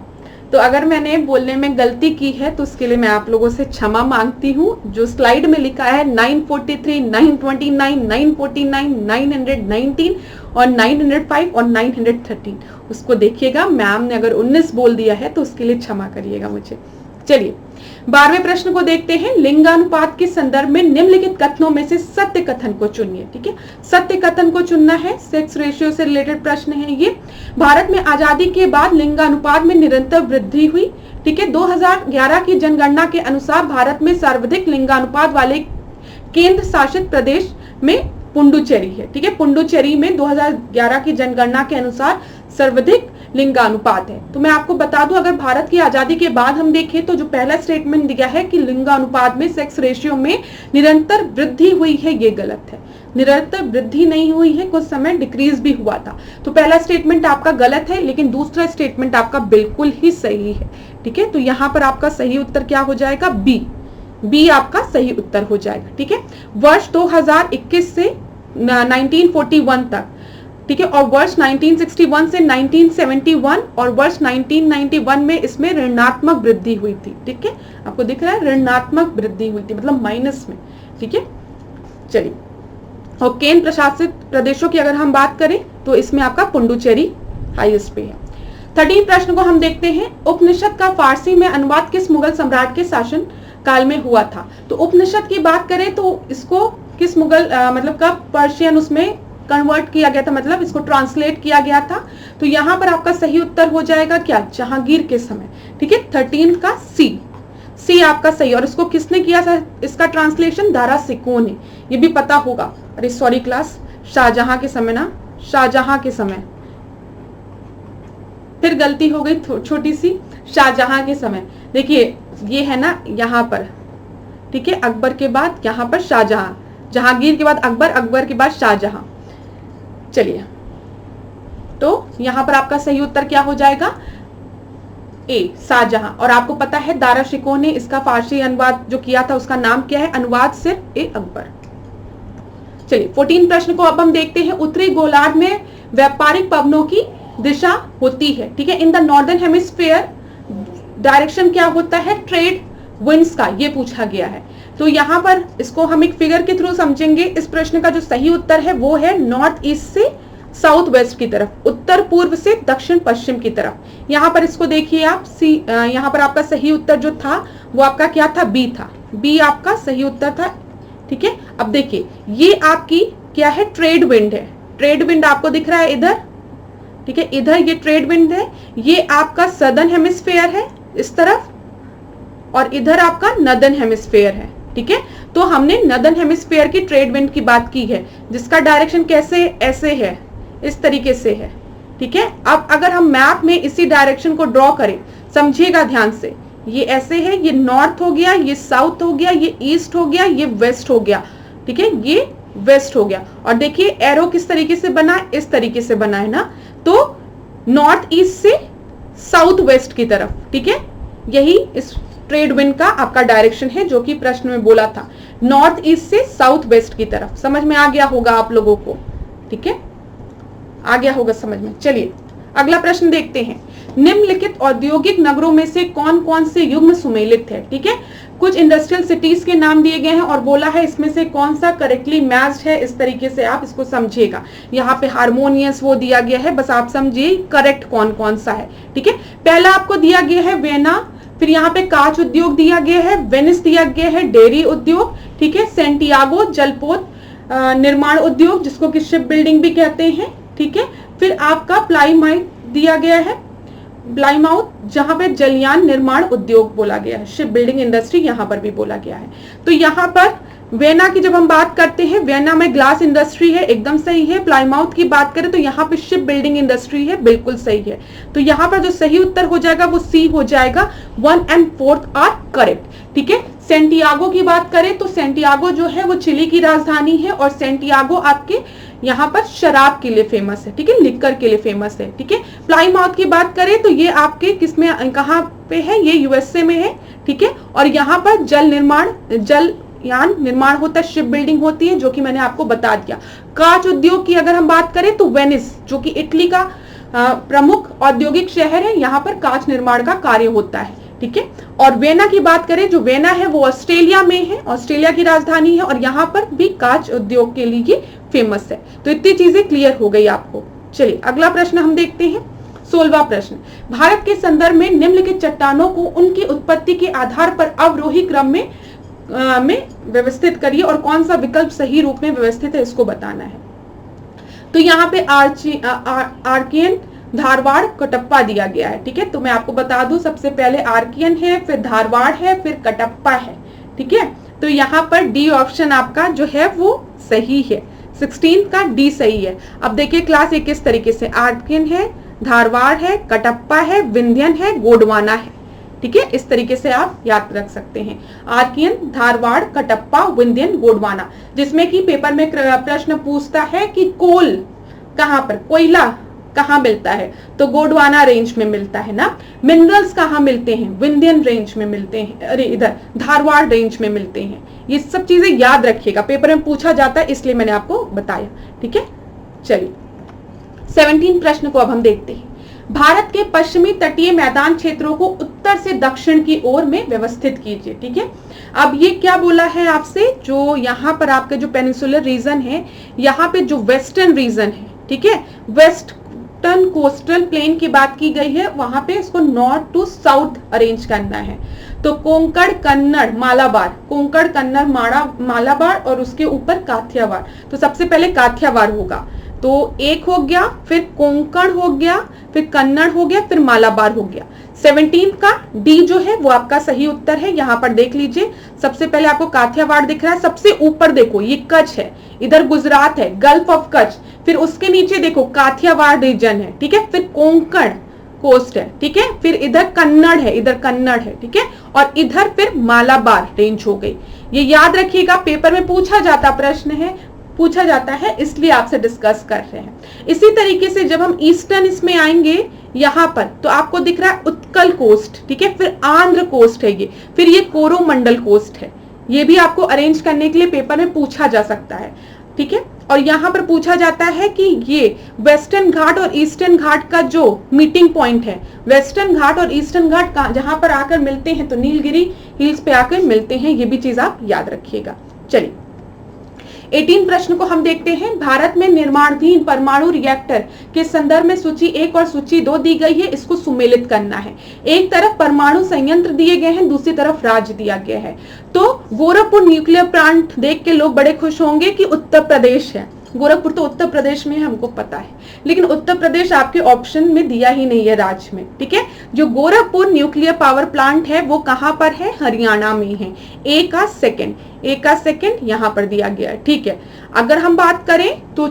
तो अगर मैंने बोलने में गलती की है तो उसके लिए मैं आप लोगों से क्षमा मांगती हूँ। जो स्लाइड में लिखा है 943, 929, 949, 919 और 905 और 913 उसको देखिएगा। मैम ने अगर 19 बोल दिया है तो उसके लिए क्षमा करिएगा मुझे। चलिए 12वें प्रश्न को देखते हैं, लिंगानुपात के संदर्भ में निम्नलिखित कथनों में से सत्य कथन को चुनिए, ठीक है। सत्य कथन को चुनना है, सेक्स रेशियो से रिलेटेड प्रश्न है ये। भारत में आजादी के बाद लिंगानुपात में निरंतर वृद्धि हुई, ठीक है। 2011 की जनगणना के अनुसार भारत में सर्वाधिक लिंगानुपात वाले केंद्र शासित प्रदेश में पुडुचेरी है, ठीक है। पुडुचेरी में 2011 की जनगणना के अनुसार सर्वाधिक लिंगानुपात है। तो मैं आपको बता दूं अगर भारत की आजादी के बाद हम देखें तो जो पहला स्टेटमेंट दिया है कि लिंगानुपात में सेक्स रेशियो में निरंतर वृद्धि हुई है, ये गलत है। निरंतर वृद्धि नहीं हुई है, कुछ समय डिक्रीज भी हुआ था। तो पहला स्टेटमेंट आपका गलत है, लेकिन दूसरा स्टेटमेंट आपका बिल्कुल ही सही है, ठीक है। तो यहाँ पर आपका सही उत्तर क्या हो जाएगा, बी आपका सही उत्तर हो जाएगा, ठीक है। वर्ष 2021 से 1941 तक, ठीक है, और वर्ष 1961 से 1971 और वर्ष 1991 में इसमें ऋणात्मक वृद्धि हुई थी, ठीक है। आपको दिख रहा है ऋणात्मक वृद्धि हुई थी, मतलब माइनस में, ठीक है। चलिए, और केंद्र प्रशासित प्रदेशों की अगर हम बात करें तो इसमें आपका पुडुचेरी हाईएस्ट पे है। 13 प्रश्न को हम देखते हैं, उपनिषद का फारसी में अनुवाद किस मुगल सम्राट के शासन काल में हुआ था। तो उपनिषद की बात करें तो इसको किस मुगल मतलब कब पर्शियन उसमें कन्वर्ट किया गया था, मतलब इसको ट्रांसलेट किया गया था। तो यहाँ पर आपका सही उत्तर हो जाएगा क्या, जहांगीर के समय, ठीक है। 13 का सी आपका सही। और इसको किसने किया था इसका ट्रांसलेशन, दारा सिकों ने, ये भी पता होगा। अरे सॉरी क्लास, शाहजहां के समय ना, शाहजहां के समय, फिर गलती हो गई छोटी सी, शाहजहां के समय। देखिए ये है ना यहाँ पर, ठीक है, अकबर के बाद यहाँ पर शाहजहां, जहांगीर के बाद अकबर, अकबर के बाद शाहजहां। चलिए, तो यहां पर आपका सही उत्तर क्या हो जाएगा, ए, शाहजहां। और आपको पता है दाराशिकोह ने इसका फारसी अनुवाद जो किया था उसका नाम क्या है, अनुवाद सिर्फ ए अकबर। चलिए 14 प्रश्न को अब हम देखते हैं। उत्तरी गोलार्ध में व्यापारिक पवनों की दिशा होती है, ठीक है। In the northern hemisphere direction क्या होता है, ट्रेड विंड्स का, ये पूछा गया है। तो यहाँ पर इसको हम एक फिगर के थ्रू समझेंगे। इस प्रश्न का जो सही उत्तर है वो है नॉर्थ ईस्ट से साउथ वेस्ट की तरफ, उत्तर पूर्व से दक्षिण पश्चिम की तरफ। यहाँ पर इसको देखिए आप, यहाँ पर आपका सही उत्तर जो था वो आपका क्या था, बी था, बी आपका सही उत्तर था, ठीक है। अब देखिए ये आपकी क्या है, ट्रेड विंड है, ट्रेड विंड आपको दिख रहा है इधर, ठीक है, इधर ये ट्रेड विंड है, ये आपका सदर्न हेमिस्फीयर है इस तरफ, और इधर आपका नदर्न हेमिस्फीयर है, ठीक है। तो हमने नदर्न हेमिस्फीयर की ट्रेड विंड की बात की है, जिसका डायरेक्शन कैसे, ऐसे है, इस तरीके से है, ठीक है। अब अगर हम मैप में इसी डायरेक्शन को ड्रॉ करें, समझिएगा ध्यान से, ये ऐसे है, ये नॉर्थ हो गया, ये साउथ हो गया, ये ईस्ट हो गया, ये वेस्ट हो गया, ठीक है, ये वेस्ट हो गया। और देखिए एरो किस तरीके से बना है, इस तरीके से बना है ना, तो नॉर्थ ईस्ट से साउथ वेस्ट की तरफ, ठीक है, यही इस ट्रेड विंड का आपका डायरेक्शन है, जो कि प्रश्न में बोला था, नॉर्थ ईस्ट से साउथ वेस्ट की तरफ। समझ में आ गया होगा आप लोगों को, ठीक है, आ गया होगा समझ में। चलिए अगला प्रश्न देखते हैं। निम्नलिखित औद्योगिक नगरों में से कौन कौन से युग्म सुमेलित है, ठीक है। कुछ इंडस्ट्रियल सिटीज के नाम दिए गए हैं और बोला है इसमें से कौन सा करेक्टली मैच्ड है, इस तरीके से आप इसको समझिएगा। यहाँ पे हार्मोनियस वो दिया गया है, बस आप समझिए करेक्ट कौन कौन सा है, ठीक है। पहला आपको दिया गया है वेना, फिर यहाँ पे कांच उद्योग दिया गया है, वेनिस दिया गया है, डेयरी उद्योग, ठीक है, सेंटियागो जलपोत निर्माण उद्योग जिसको कि शिप बिल्डिंग भी कहते हैं, ठीक है। फिर आपका प्लाईमाउथ दिया गया है, प्लाईमाउथ जहां पे जलयान निर्माण उद्योग बोला गया है, शिप बिल्डिंग इंडस्ट्री यहां पर भी बोला गया है। तो यहां पर वेना की जब हम बात करते हैं, वेना में ग्लास इंडस्ट्री है, एकदम सही है। प्लाईमाउथ की बात करें तो यहाँ पे शिप बिल्डिंग इंडस्ट्री है, बिल्कुल सही है। तो यहाँ पर जो सही उत्तर हो जाएगा वो सी हो जाएगा, 1 और 4 आर करेक्ट, ठीक है। सेंटियागो की बात करें तो सेंटियागो जो है वो चिली की राजधानी है, और सेंटियागो आपके यहाँ पर शराब के लिए फेमस है, ठीक है, लिकर के लिए फेमस है, ठीक है। प्लाईमाउथ की बात करें तो ये आपके किसमें, कहाँ पे है, ये यूएसए में है, ठीक है। और यहाँ पर जलयान निर्माण होता है, शिप बिल्डिंग होती है, जो कि मैंने आपको बता दिया। कांच उद्योग की अगर हम बात करें तो वेनिस, जो कि इटली का प्रमुख औद्योगिक शहर है, यहाँ पर कांच निर्माण का कार्य होता है, ठीक है। और वेना की बात करें, जो वेना है वो ऑस्ट्रेलिया में है, ऑस्ट्रेलिया की राजधानी है, और यहाँ पर भी कांच उद्योग के लिए फेमस है। तो इतनी चीजें क्लियर हो गई आपको। चलिए अगला प्रश्न हम देखते हैं, 16वां प्रश्न। भारत के संदर्भ में निम्नलिखित चट्टानों को उनकी उत्पत्ति के आधार पर अवरोही क्रम में व्यवस्थित करिए और कौन सा विकल्प सही रूप में व्यवस्थित है इसको बताना है। तो यहाँ पे आर्कियन, धारवाड़, कटप्पा दिया गया है, ठीक है। तो मैं आपको बता दूं, सबसे पहले आर्कियन है, फिर धारवाड़ है, फिर कटप्पा है, ठीक है। तो यहाँ पर डी ऑप्शन आपका जो है वो सही है, 16 का डी सही है। अब देखिए क्लास एक किस तरीके से, आर्कियन है, धारवाड़ है, कटप्पा है, विंध्यन है, गोंडवाना है, ठीक है। इस तरीके से आप याद रख सकते हैं, आर्कियन, धारवाड़, कटप्पा, विंध्यन, गोंडवाना। जिसमें कि पेपर में प्रश्न पूछता है कि कोल कहाँ पर, कोयला कहाँ मिलता है, तो गोंडवाना रेंज में मिलता है ना। मिनरल्स कहाँ मिलते हैं, विंध्यन रेंज में मिलते हैं, अरे इधर धारवाड़ रेंज में मिलते हैं। ये सब चीजें याद रखिएगा, पेपर में पूछा जाता है, इसलिए मैंने आपको बताया, ठीक है। चलिए 17 प्रश्न को अब हम देखते हैं। भारत के पश्चिमी तटीय मैदान क्षेत्रों को उत्तर से दक्षिण की ओर में व्यवस्थित कीजिए, ठीक है। अब ये क्या बोला है आपसे, जो यहाँ पर आपके जो पेनिनसुलर रीजन है, यहाँ पे जो वेस्टर्न रीजन है, ठीक है, वेस्टर्न कोस्टल प्लेन की बात की गई है, वहां पे इसको नॉर्थ टू साउथ अरेंज करना है। तो कोंकण, कन्नड़, मालाबार, कोंकण, कन्नड़, मालाबार और उसके ऊपर काठियावाड़। तो सबसे पहले काठियावाड़ होगा, तो एक हो गया, फिर कोंकण हो गया, फिर कन्नड़ हो गया, फिर मालाबार हो गया। 17 का डी जो है वो आपका सही उत्तर है। यहां पर देख लीजिए, सबसे पहले आपको काठियावाड़ दिख रहा है, सबसे ऊपर देखो ये कच्छ है, इधर गुजरात है, गल्फ ऑफ कच्छ, फिर उसके नीचे देखो काठियावाड़ रीजन है, ठीक है, फिर कोंकण कोस्ट है, ठीक है, फिर इधर कन्नड़ है, इधर कन्नड़ है, ठीक है, और इधर फिर मालाबार रेंज हो गई। ये याद रखिएगा, पेपर में पूछा जाता प्रश्न है, पूछा जाता है, इसलिए आपसे डिस्कस कर रहे हैं। इसी तरीके से जब हम ईस्टर्न इसमें आएंगे यहां पर, तो आपको दिख रहा है उत्कल कोस्ट, ठीक है, फिर आंध्र कोस्ट है ये, फिर ये कोरोमंडल कोस्ट है। ये भी आपको अरेंज करने के लिए पेपर में पूछा जा सकता है, ठीक है। और यहां पर पूछा जाता है कि ये वेस्टर्न घाट और ईस्टर्न घाट का जो मीटिंग पॉइंट है, वेस्टर्न घाट और ईस्टर्न घाट जहां पर आकर मिलते हैं, तो नीलगिरी हिल्स पे आकर मिलते हैं। ये भी चीज आप याद रखिएगा। चलिए 18 प्रश्न को हम देखते हैं। भारत में निर्माणाधीन परमाणु रिएक्टर के संदर्भ में सूची 1 और सूची 2 दी गई है, इसको सुमेलित करना है। एक तरफ परमाणु संयंत्र दिए गए हैं, दूसरी तरफ राज्य दिया गया है। तो गोरखपुर न्यूक्लियर प्लांट देख के लोग बड़े खुश होंगे कि उत्तर प्रदेश है। गोरखपुर तो उत्तर प्रदेश में है, हमको पता है, लेकिन उत्तर प्रदेश आपके ऑप्शन में दिया ही नहीं है राज्य में, ठीक है। जो गोरखपुर न्यूक्लियर पावर प्लांट है वो कहां पर है? हरियाणा में है। ए का सेकंड यहां पर दिया गया है, ठीक है। अगर हम बात करें तो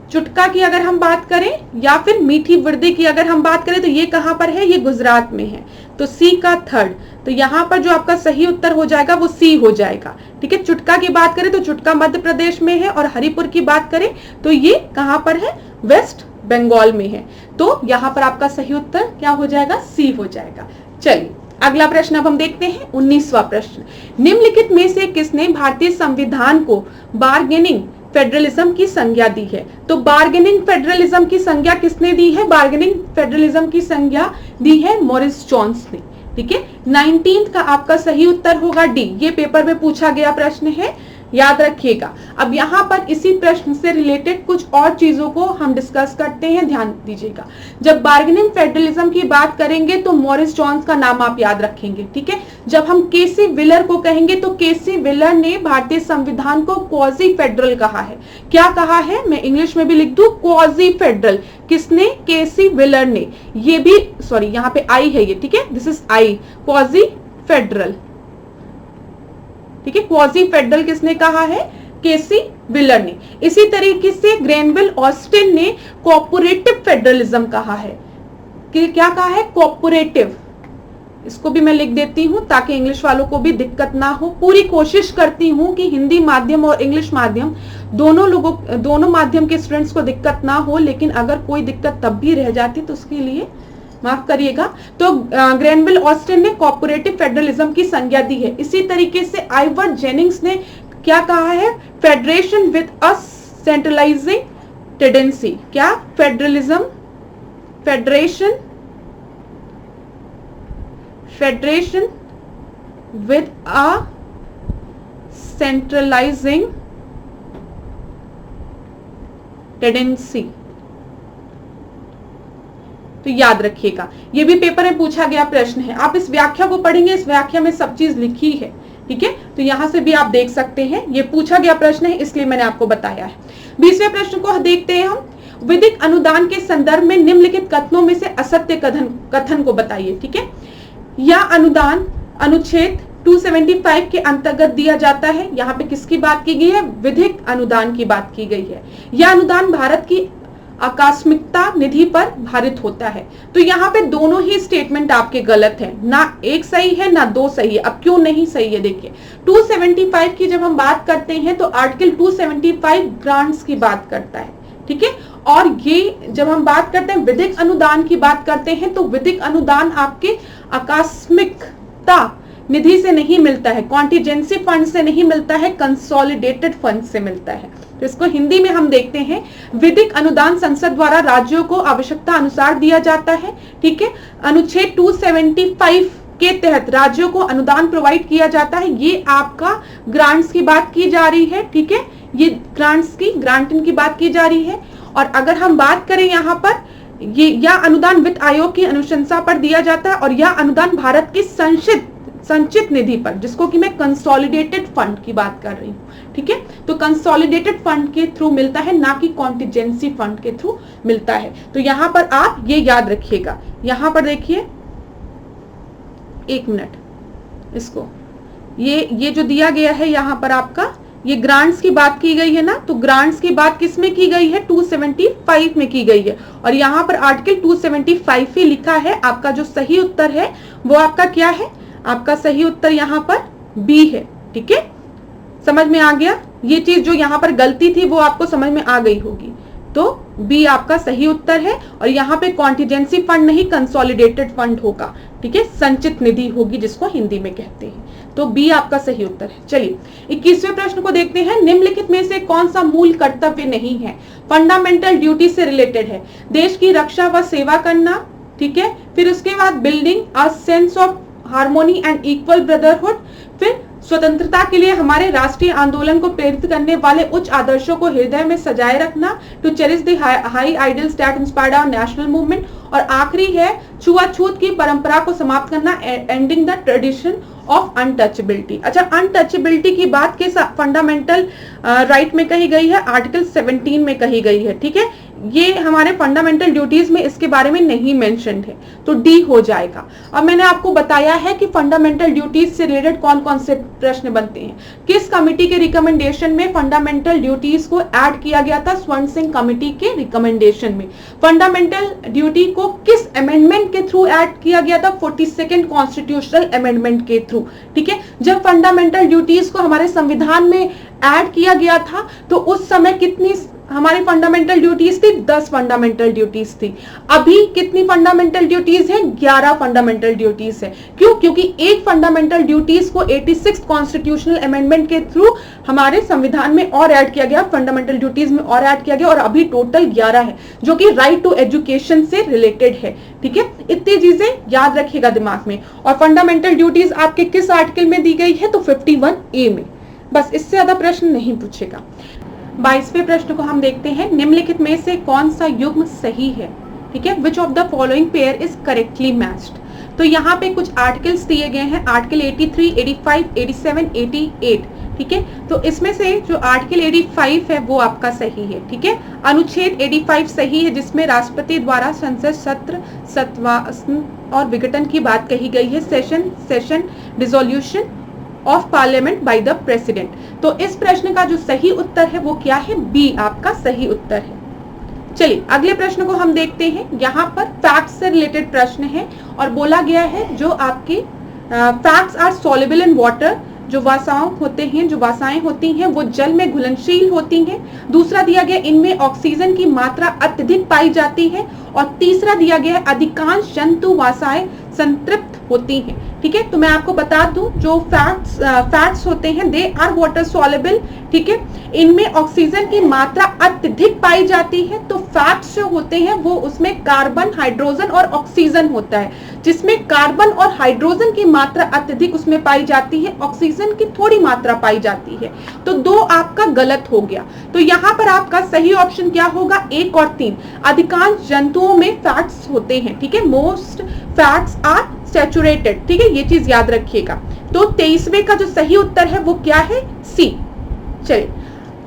चुटका की अगर हम बात करें या फिर मीठी वृद्धि की अगर हम बात करें तो ये कहां पर है? ये गुजरात में है। तो सी का थर्ड, तो यहां पर जो आपका सही उत्तर हो जाएगा वो सी हो जाएगा, ठीक है। चुटका की बात करें तो चुटका मध्य प्रदेश में है, और हरिपुर की बात करें तो ये कहां पर है? वेस्ट बंगाल में है। तो यहां पर आपका सही उत्तर क्या हो जाएगा? सी हो जाएगा। चलिए अगला प्रश्न अब हम देखते हैं, 19वां प्रश्न। निम्नलिखित में से किसने भारतीय संविधान को बार्गेनिंग फेडरलिज्म की संज्ञा दी है? तो बार्गेनिंग फेडरलिज्म की संज्ञा किसने दी है? बार्गेनिंग फेडरलिज्म की संज्ञा दी है मॉरिस जोन्स ने, ठीक है। 19 का आपका सही उत्तर होगा डी। ये पेपर में पूछा गया प्रश्न है, याद रखिएगा। अब यहाँ पर इसी प्रश्न से रिलेटेड कुछ और चीजों को हम डिस्कस करते हैं, ध्यान दीजिएगा। जब बार्गेनिंग फेडरलिज्म की बात करेंगे तो मॉरिस जोन्स का नाम आप याद रखेंगे, ठीक है। जब हम केसी विलर को कहेंगे तो केसी विलर ने भारतीय संविधान को क्वाजी फेडरल कहा है। क्या कहा है? मैं इंग्लिश में भी लिख दूं, क्वाजी फेडरल। किसने? केसी विलर ने। ये भी सॉरी यहाँ पे आई है ये, ठीक है, this is I, quasi federal, ठीक है। क्वाजी फेडरल किसने कहा है? केसी विलर ने। इसी तरीके से ग्रेनविल ऑस्टिन ने कोऑपरेटिव फेडरलिज्म कहा है। कि क्या कहा है? कोऑपरेटिव। इसको भी मैं लिख देती हूं ताकि इंग्लिश वालों को भी दिक्कत ना हो। पूरी कोशिश करती हूं कि हिंदी माध्यम और इंग्लिश माध्यम दोनों माध्यम के स्टूडेंट्स को दिक्कत ना हो, लेकिन अगर कोई दिक्कत तब भी रह जाती तो उसके लिए माफ करिएगा। तो ग्रेनविल ऑस्टिन ने कोऑपरेटिव फेडरलिज्म की संज्ञा दी है। इसी तरीके से आइवर जेनिंग्स ने क्या कहा है? Federation with a centralising tendency. क्या? Federalism, federation with a centralising tendency. तो याद रखिएगा, ये भी पेपर में पूछा गया प्रश्न है। आप इस व्याख्या को पढ़ेंगे, इस व्याख्या में सब चीज लिखी है, ठीक है। तो यहां से भी आप देख सकते हैं, ये पूछा गया प्रश्न है इसलिए मैंने आपको बताया है। 20वें प्रश्न को देखते हैं हम। विधिक अनुदान के संदर्भ में निम्नलिखित कथनों में से असत्य कथन को बताइए, ठीक है। यह अनुदान अनुच्छेद 275 के अंतर्गत दिया जाता है। यहाँ पे किसकी बात की गई है? विधिक अनुदान की बात की गई है। यह अनुदान भारत की आकस्मिकता निधि पर भारित होता है। तो यहाँ पे दोनों ही स्टेटमेंट आपके गलत है, ना एक सही है ना दो सही है। अब क्यों नहीं सही है? देखिए 275 की जब हम बात करते हैं तो आर्टिकल 275 ग्रांट्स की बात करता है, ठीक है। और ये जब हम बात करते हैं विधिक अनुदान की बात करते हैं तो विधिक अनुदान आपके आकस्मिकता निधि से नहीं मिलता है, कॉन्टिजेंसी फंड से नहीं मिलता है, कंसोलिडेटेड फंड से मिलता है। तो इसको हिंदी में हम देखते हैं, विधिक अनुदान संसद द्वारा राज्यों को आवश्यकता अनुसार दिया जाता है, ठीक है। अनुच्छेद 275 के तहत राज्यों को अनुदान प्रोवाइड किया जाता है। ये आपका ग्रांट्स की बात की जा रही है, ठीक है। ये ग्रांटिंग की बात की जा रही है। और अगर हम बात करें यहाँ पर, यह अनुदान वित्त आयोग की अनुशंसा पर दिया जाता है और यह अनुदान भारत की संचित निधि पर, जिसको कि मैं कंसोलिडेटेड फंड की बात कर रही हूँ, ठीक है। तो कंसोलिडेटेड फंड के थ्रू मिलता है, ना कि कॉन्टिजेंसी फंड के थ्रू मिलता है। तो यहां पर आप ये याद रखिएगा। यहां पर देखिए, एक मिनट, इसको ये जो दिया गया है यहां पर आपका, ये ग्रांट्स की बात की गई है ना, तो ग्रांट्स की बात किस में की गई है? 275 में की गई है, और यहाँ पर आर्टिकल 275 ही लिखा है। आपका जो सही उत्तर है वो आपका क्या है? आपका सही उत्तर यहाँ पर बी है, ठीक है। समझ में आ गया? ये चीज जो यहाँ पर गलती थी वो आपको समझ में आ गई होगी। तो बी आपका सही उत्तर है, और यहाँ पे कॉन्टिजेंसी फंड नहीं, कंसोलिडेटेड फंड होगा, ठीक है, संचित निधि होगी जिसको हिंदी में कहते हैं। तो बी आपका सही उत्तर है। चलिए 21वें प्रश्न को देखते हैं। निम्नलिखित में से कौन सा मूल कर्तव्य नहीं है? फंडामेंटल ड्यूटी से रिलेटेड है। देश की रक्षा व सेवा करना, ठीक है। फिर उसके बाद building a sense of harmony and equal brotherhood. फिर स्वतंत्रता के लिए हमारे राष्ट्रीय आंदोलन को प्रेरित करने वाले उच्च आदर्शों को हृदय में सजाए रखना, to cherish the high ideals that inspired our national movement. और आखिरी है छुआछूत की परंपरा को समाप्त करना, ending the tradition of untouchability. अच्छा, अनटचेबिलिटी की बात किस फंडामेंटल राइट में कही गई है? आर्टिकल 17 में कही गई है, ठीक है। ये हमारे फंडामेंटल ड्यूटीज में इसके बारे में नहीं मेंशन्ड है, तो डी हो जाएगा। अब मैंने आपको बताया है कि फंडामेंटल ड्यूटीज से रिलेटेड कौन कौन से प्रश्न बनते हैं। किस कमिटी के रिकमेंडेशन में फंडामेंटल ड्यूटीज को ऐड किया गया था? स्वर्ण सिंह कमिटी के रिकमेंडेशन में। फंडामेंटल ड्यूटी को किस अमेंडमेंट के थ्रू ऐड किया गया था? 42nd कॉन्स्टिट्यूशनल अमेंडमेंट के थ्रू, ठीक है। जब फंडामेंटल ड्यूटीज को हमारे संविधान में ऐड किया गया था तो उस समय कितनी हमारी फंडामेंटल ड्यूटीज थी? 10 फंडामेंटल ड्यूटीज थी। अभी कितनी फंडामेंटल ड्यूटीज है? 11 फंडामेंटल ड्यूटीज है। क्यों? क्योंकि एक फंडामेंटल ड्यूटीज को 86th कॉन्स्टिट्यूशनल अमेंडमेंट के थ्रू हमारे संविधान में और ऐड किया गया, फंडामेंटल ड्यूटीज में और ऐड किया गया, और अभी टोटल 11 है, जो कि राइट टू एजुकेशन से रिलेटेड है, ठीक है। इतनी चीजें याद रखिएगा दिमाग में। और फंडामेंटल ड्यूटीज आपके किस आर्टिकल में दी गई है? तो 51A में। बस इससे ज्यादा प्रश्न नहीं पूछेगा। 22वें प्रश्न को हम देखते हैं। निम्नलिखित में से कौन सा युग्म सही है? ठीक है, विच of the following pair is correctly matched. तो यहाँ पे कुछ आर्टिकल्स दिए गए हैं, आर्टिकल 83, 85, 87, 88, ठीक है। तो इसमें से जो आर्टिकल 85 है वो आपका सही है, ठीक है। अनुच्छेद 85 सही है, जिसमें राष्ट्रपति द्वारा संसद सत्र, सत्वासन और विघटन की बात कही गई है। Session dissolution of parliament by the president. तो इस प्रश्न का जो सही उत्तर है वो क्या है? बी आपका सही उत्तर है। चलिए अगले प्रश्न को हम देखते हैं। यहाँ पर फैक्ट्स से रिलेटेड प्रश्न है, और बोला गया है जो आपके facts are soluble in water. जो वासाएं होती हैं वो जल में घुलनशील होती हैं। दूसरा दिया गया इनमें ऑक्सीजन की मात्रा अत्यधिक पाई जाती है। और तीसरा दिया गया अधिकांश जंतु वासाएं संतृप्त होती हैं, ठीक है। तो मैं आपको बता दूं, जो फैट्स होते हैं दे आर वाटर सॉल्युबल, ठीक है। इनमें ऑक्सीजन की मात्रा अत्यधिक पाई जाती है। तो फैट्स जो होते हैं वो उसमें कार्बन, हाइड्रोजन और ऑक्सीजन होता है, जिसमें कार्बन और हाइड्रोजन की मात्रा अत्यधिक उसमें पाई जाती है, ऑक्सीजन की थोड़ी मात्रा पाई जाती है। तो 2 आपका गलत हो गया। तो यहाँ पर आपका सही ऑप्शन क्या होगा? 1 और 3। अधिकांश जंतुओं में फैट्स होते हैं, ठीक है। मोस्ट फैट्स आर सैचुरेटेड, ठीक है, ये चीज याद रखिएगा। तो 23वें का जो सही उत्तर है वो क्या है? सी। चलिए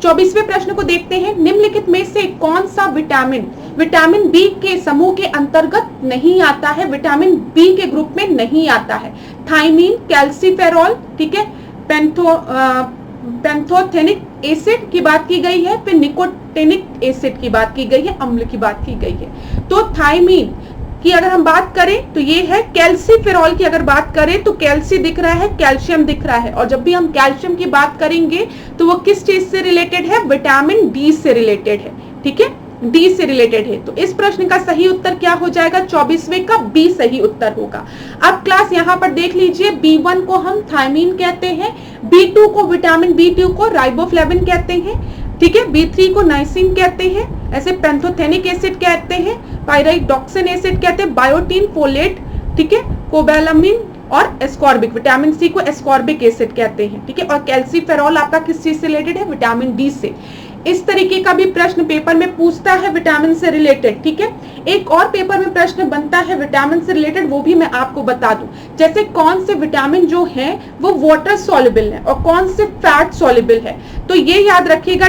24वें प्रश्न को देखते हैं। निम्नलिखित में से कौन सा विटामिन बी के समूह के अंतर्गत नहीं आता है? विटामिन बी के ग्रुप में नहीं आता है। थायमीन, कैल्सीफेरॉल, ठीक है, पैंथोथेनिक एसिड की बात की गई है। फिर निकोटिनिक एसिड की बात की गई है, अम्ल की बात की गई है। तो थायमीन की अगर हम बात करें तो ये है। कैल्सीफेरॉल की अगर बात करें तो कैल्सी दिख रहा है, कैल्शियम दिख रहा है। और जब भी हम कैल्शियम की बात करेंगे तो वो किस चीज से रिलेटेड है? विटामिन डी से रिलेटेड है, ठीक है, डी से रिलेटेड है। तो इस प्रश्न का सही उत्तर क्या हो जाएगा? 24वें का बी सही उत्तर होगा। अब क्लास यहाँ पर देख लीजिए, B1 को हम थायमीन कहते हैं, B2 को विटामिन B2 को राइबोफ्लेविन कहते हैं, ठीक है, B3 को नाइसिन कहते हैं, ऐसे पैंथोथेनिक एसिड कहते हैं, पायराइडॉक्सिन एसिड कहते हैं, बायोटीन, फोलेट, ठीक है, कोबैलामिन और एस्कॉर्बिक, विटामिन सी को एस्कॉर्बिक एसिड कहते हैं, ठीक है। और कैल्सीफेरॉल आपका किस चीज से रिलेटेड है? विटामिन डी से। इस तरीके का भी प्रश्न पेपर में पूछता है विटामिन से रिलेटेड, ठीक है। एक और पेपर में प्रश्न बनता है विटामिन से रिलेटेड, वो भी मैं आपको बता दूं, जैसे कौन से विटामिन जो है वो वाटर सॉल्युबल है और कौन से फैट सॉल्युबल है। तो ये याद रखिएगा,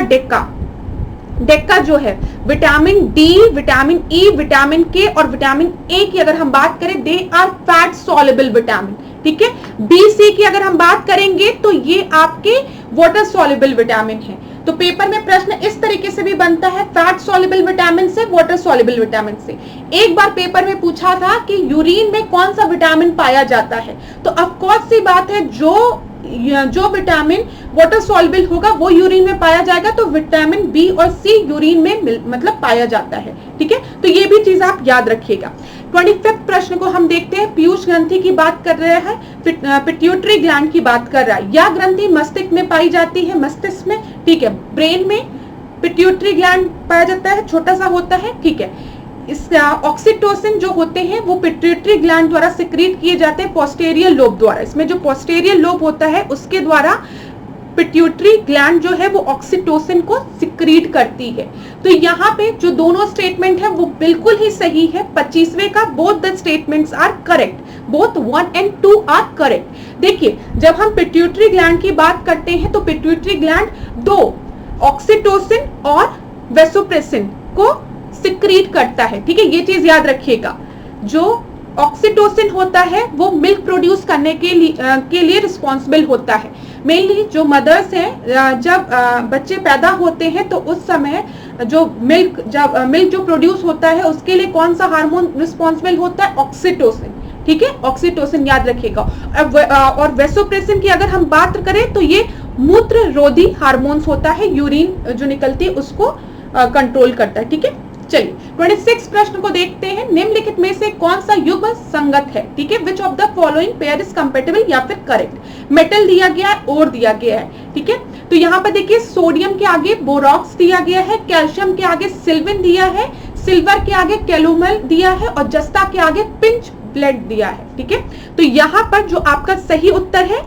डेक्का जो है vitamin D, vitamin E, vitamin K और विटामिन ए की अगर हम बात करें, they are fat soluble vitamin, ठीक है। बी सी की अगर हम बात करेंगे तो ये आपके वाटर सॉल्युबल विटामिन है। तो पेपर में प्रश्न इस तरीके से भी बनता है, फैट सॉल्युबल विटामिन से, वाटर सॉल्युबल विटामिन से। एक बार पेपर में पूछा था कि यूरिन में कौन सा विटामिन पाया जाता है, तो ऑफ कोर्स सी बात है जो विटामिन वाटर सॉल्युबल होगा वो यूरिन में पाया जाएगा, तो विटामिन बी और सी यूरिन में मतलब पाया जाता है, ठीक है। तो ये भी चीज आप याद रखिएगा। 25वें प्रश्न को हम देखते हैं, पीयूष ग्रंथि की बात कर रहे हैं, पिट्यूटरी ग्लैंड की बात कर रहा है। यह ग्रंथि मस्तिष्क में पाई जाती है, मस्तिष्क में, ठीक है। ब्रेन में पिट्यूटरी ग्लैंड पाया जाता है, छोटा सा होता है, ठीक है। इसका ऑक्सीटोसिन जो होते हैं वो पिट्यूटरी ग्लैंड द्वारा सिक्रीट किए जाते हैं पोस्टेरियर लोब द्वारा। इसमें जो पोस्टेरियर लोब होता है उसके द्वारा पिट्यूटरी ग्लैंड जो है वो ऑक्सीटोसिन को सिक्रीट करती है। तो यहाँ पे जो दोनों स्टेटमेंट है वो बिल्कुल ही सही है। 25वें का both the statements are correct, both 1 and 2 are correct. देखिए, जब हम पिट्यूटरी ग्लैंड की बात करते हैं तो पिट्यूटरी ग्लैंड दो ऑक्सीटोसिन और वेसोप्रेसिन को सिक्रीट करता है, ठीक है। ये चीज याद रखिएगा, जो ऑक्सीटोसिन होता है वो मिल्क प्रोड्यूस करने के लिए रिस्पॉन्सिबल होता है। मेनली जो मदर्स हैं, जब बच्चे पैदा होते हैं तो उस समय जो मिल्क जो प्रोड्यूस होता है उसके लिए कौन सा हार्मोन रिस्पॉन्सिबल होता है, ऑक्सीटोसिन, ठीक है। ऑक्सीटोसिन याद रखिएगा। और वेसोप्रेसिन की अगर हम बात करें तो ये मूत्र रोधी हार्मोन्स होता है, यूरिन जो निकलती है उसको कंट्रोल करता है, ठीक है। चलिए 26 प्रश्न को देखते हैं, निम्नलिखित में से कौन सा युग्म संगत है, ठीक है। विच of the following pair is compatible या फिर करेक्ट। मेटल दिया गया है, और दिया गया है, ठीक है। तो यहाँ पर देखिए, सोडियम के आगे बोरॉक्स दिया गया है, कैल्शियम के आगे सिल्विन दिया है, सिल्वर के आगे कैलोमल दिया है और जस्ता के आगे पिंच ब्लेड दिया है, ठीक है। तो यहाँ पर जो आपका सही उत्तर है,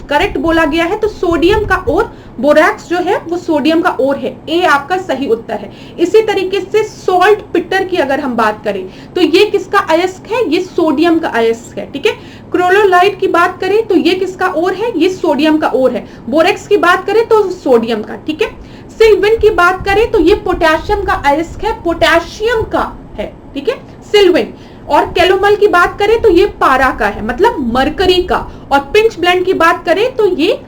करेक्ट बोला गया है, तो सोडियम का और बोरैक्स जो है वो सोडियम का और है, ए आपका सही उत्तर है। इसी तरीके से सॉल्ट पिटर की अगर हम बात करें तो ये किसका अयस्क है, ये सोडियम का अयस्क है, ठीक है। क्रोलोलाइट की बात करें तो ये किसका और है, ये सोडियम का और है। बोरेक्स की बात करें तो सोडियम का, ठीक है। सिल्विन की बात करें तो ये पोटेशियम का अयस्क है, पोटेशियम का है, ठीक है, सिल्विन। और कैलोमल की बात करें तो ये पारा का है, मतलब मरकरी का। और पिंच ब्लेंड की बात करें तो ये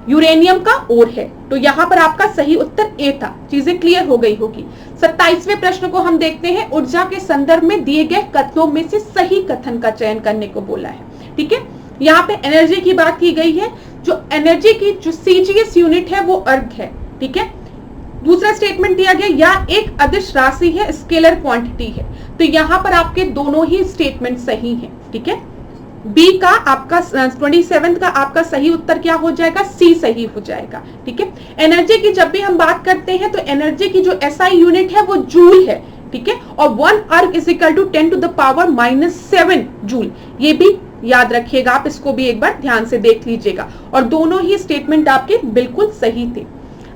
यूरेनियम का और है। तो यहाँ पर आपका सही उत्तर ए था। चीजें क्लियर हो गई होगी। 27वें प्रश्न को हम देखते हैं, ऊर्जा के संदर्भ में दिए गए कथनों में से सही कथन का चयन करने को बोला है, ठीक है। यहाँ पे एनर्जी की बात की गई है, जो एनर्जी की जो सीजीएस यूनिट है वो अर्ग है, ठीक है। दूसरा स्टेटमेंट दिया गया, या एक अदिश राशि है, स्केलर क्वांटिटी है। तो यहाँ पर आपके दोनों ही स्टेटमेंट सही हैं, ठीक है। बी का आपका 27 का आपका सही उत्तर क्या हो जाएगा, सी सही हो जाएगा, ठीक है। एनर्जी की जब भी हम बात करते हैं तो एनर्जी की जो एसआई यूनिट है वो जूल है, ठीक है। और 1 erg is equal to 10 to the power -7 joule. ये भी याद रखिएगा, आप इसको भी एक बार ध्यान से देख लीजिएगा। और दोनों ही स्टेटमेंट आपके बिल्कुल सही थे।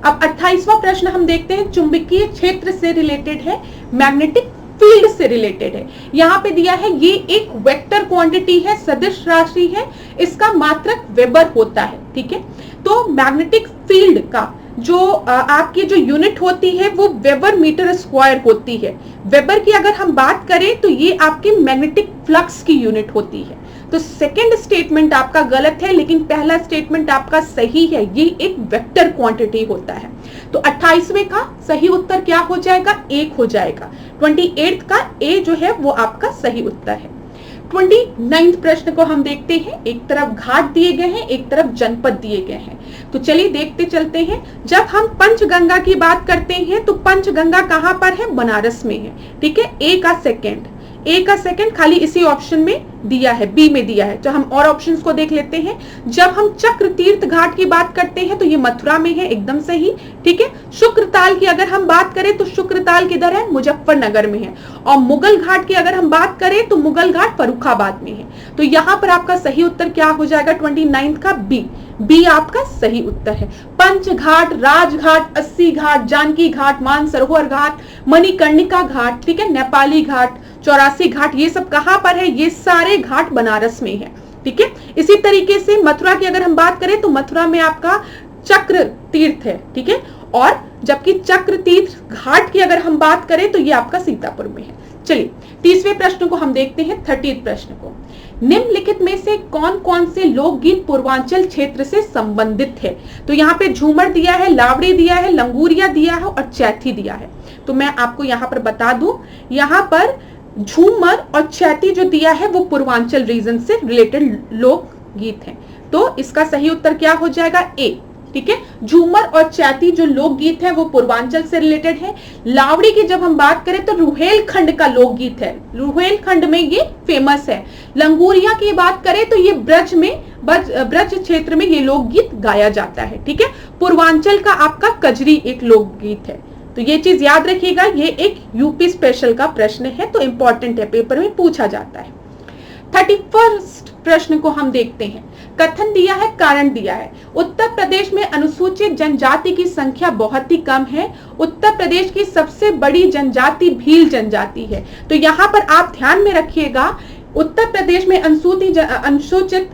अब 28वां प्रश्न हम देखते हैं, चुंबकीय क्षेत्र से रिलेटेड है, मैग्नेटिक फील्ड से रिलेटेड है। यहाँ पे दिया है, ये एक वेक्टर क्वांटिटी है, सदिश राशि है, इसका मात्रक वेबर होता है, ठीक है। तो मैग्नेटिक फील्ड का जो आपकी जो यूनिट होती है वो वेबर मीटर स्क्वायर होती है। वेबर की अगर हम बात करें तो ये आपकी मैग्नेटिक फ्लक्स की यूनिट होती है। तो सेकंड स्टेटमेंट आपका गलत है, लेकिन पहला स्टेटमेंट आपका सही है, ये एक वेक्टर क्वांटिटी होता है। तो 28वें का सही उत्तर क्या हो जाएगा, 1 हो जाएगा। 28 का ए जो है वो आपका सही उत्तर है। 29 प्रश्न को हम देखते हैं, एक तरफ घाट दिए गए हैं, एक तरफ जनपद दिए गए हैं। तो चलिए देखते चलते हैं। जब हम पंचगंगा की बात करते हैं तो पंचगंगा कहां पर है, बनारस में है, ठीक है। ए का सेकंड खाली इसी ऑप्शन में दिया है, बी में दिया है। तो हम और ऑप्शंस को देख लेते हैं। जब हम चक्र तीर्थ घाट की बात करते हैं तो ये मथुरा में है, एकदम सही, ठीक है। शुक्रताल की अगर हम बात करें तो शुक्रताल किधर है, मुजफ्फरनगर में है। और मुगल घाट की अगर हम बात करें तो मुगल घाट फर्रुखाबाद में है। तो यहाँ पर आपका सही उत्तर क्या हो जाएगा, 29 का बी, बी आपका सही उत्तर है। पंचघाट, राजघाट, 80 घाट, जानकी घाट, मानसरोवर घाट, मणिकर्णिका घाट, ठीक है, नेपाली घाट, 84 घाट, ये सब कहां पर है? ये सारे घाट बनारस में है, ठीक है। इसी तरीके से मथुरा की अगर हम बात करें तो मथुरा में आपका चक्र तीर्थ है, ठीक है, और जबकि चक्र तीर्थ घाट की अगर हम बात करें तो ये आपका सीतापुर में है। चलिए तीसरे प्रश्न को हम देखते हैं, 30 प्रश्न को। निम्नलिखित में से कौन कौन से लोकगीत पूर्वांचल क्षेत्र से संबंधित है? तो यहाँ पे झूमर दिया है, लावड़ी दिया है, लंगूरिया दिया है और चैथी दिया है। तो मैं आपको यहाँ पर बता दूं, यहाँ पर झूमर और चैती जो दिया है वो पूर्वांचल रीजन से रिलेटेड लोकगीत है। तो इसका सही उत्तर क्या हो जाएगा? ए, ठीक है। झूमर और चैती जो लोकगीत है वो पूर्वांचल से रिलेटेड है। लावड़ी की जब हम बात करें तो रुहेलखंड का लोकगीत है, रुहेलखंड में ये फेमस है। लंगूरिया की बात करें तो ये ब्रज क्षेत्र में ये लोकगीत गाया जाता है, ठीक है। पूर्वांचल का आपका कजरी एक लोकगीत है। तो ये चीज याद रखिएगा, ये एक यूपी स्पेशल का प्रश्न है, तो इंपॉर्टेंट है, पेपर में पूछा जाता है। 31 प्रश्न को हम देखते हैं। कथन दिया है, कारण दिया है। उत्तर प्रदेश में अनुसूचित जनजाति की संख्या बहुत ही कम है। उत्तर प्रदेश की सबसे बड़ी जनजाति भील जनजाति है। तो यहाँ पर आप ध्यान में रखिएगा, उत्तर प्रदेश में अनुसूचित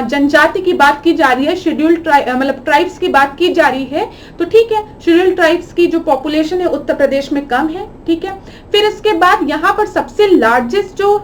जनजाति की बात की जा रही है, शेड्यूल्ड मतलब ट्राइब्स की बात की जा रही है, तो ठीक है, शेड्यूल्ड ट्राइब्स की जो पॉपुलेशन है उत्तर प्रदेश में कम है, ठीक है। फिर इसके बाद यहाँ पर सबसे लार्जेस्ट जो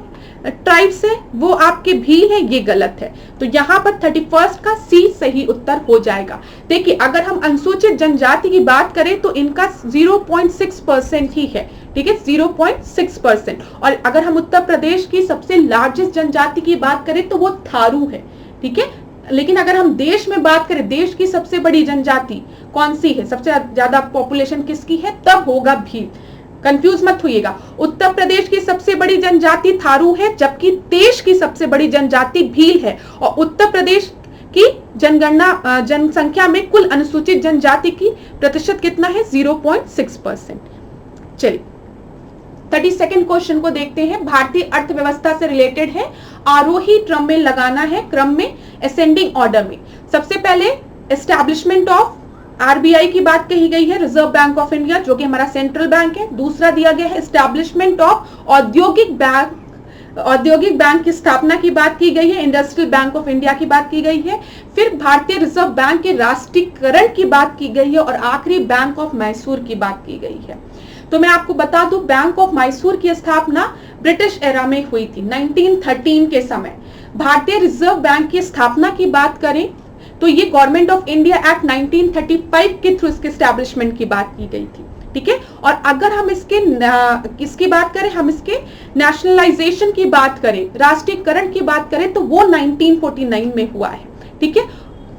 ट्राइब्स है वो आपके भील है, ये गलत है। तो यहाँ पर 31 का सी सही उत्तर हो जाएगा। देखिए अगर हम अनुसूचित जनजाति की बात करें तो इनका 0.6% ही है, ठीक है, 0.6%। और अगर हम उत्तर प्रदेश की सबसे लार्जेस्ट जनजाति की बात करें तो वो थारू है, ठीक है। लेकिन अगर हम देश में बात करें, देश की सबसे बड़ी जनजाति कौन सी है, सबसे ज्यादा पॉपुलेशन किसकी है, तब होगा भील। कंफ्यूज मत होइएगा, उत्तर प्रदेश की सबसे बड़ी जनजाति थारू है, जबकि देश की सबसे बड़ी जनजाति भील है। और उत्तर प्रदेश की जनगणना जनसंख्या में कुल अनुसूचित जनजाति की प्रतिशत कितना है, 0.6%। चलिए 32nd क्वेश्चन को देखते हैं। भारतीय अर्थव्यवस्था से रिलेटेड है, आरोही क्रम में लगाना है, क्रम में असेंडिंग ऑर्डर में। सबसे पहले एस्टैब्लिशमेंट ऑफ आरबीआई की बात कही गई है, रिजर्व बैंक ऑफ इंडिया, जो कि हमारा सेंट्रल बैंक है। दूसरा दिया गया है एस्टैब्लिशमेंट ऑफ औद्योगिक बैंक की स्थापना की बात की गई है, इंडस्ट्रियल बैंक ऑफ इंडिया की बात की गई है। फिर भारतीय रिजर्व बैंक के राष्ट्रीयकरण की बात की गई है और आखिरी बैंक ऑफ मैसूर की बात की गई है। तो मैं आपको बता दूं, बैंक ऑफ मैसूर की स्थापना ब्रिटिश एरा में हुई थी 1913 के समय। भारतीय रिजर्व बैंक की स्थापना की बात करें तो ये गवर्नमेंट ऑफ इंडिया एक्ट 1935 के थ्रू इसके एस्टैब्लिशमेंट की बात की गई थी, ठीक है। और अगर हम इसकी बात करें, हम इसके नेशनलाइजेशन की बात करें, राष्ट्रीयकरण की बात करें, तो वो 1949 में हुआ है, ठीक है।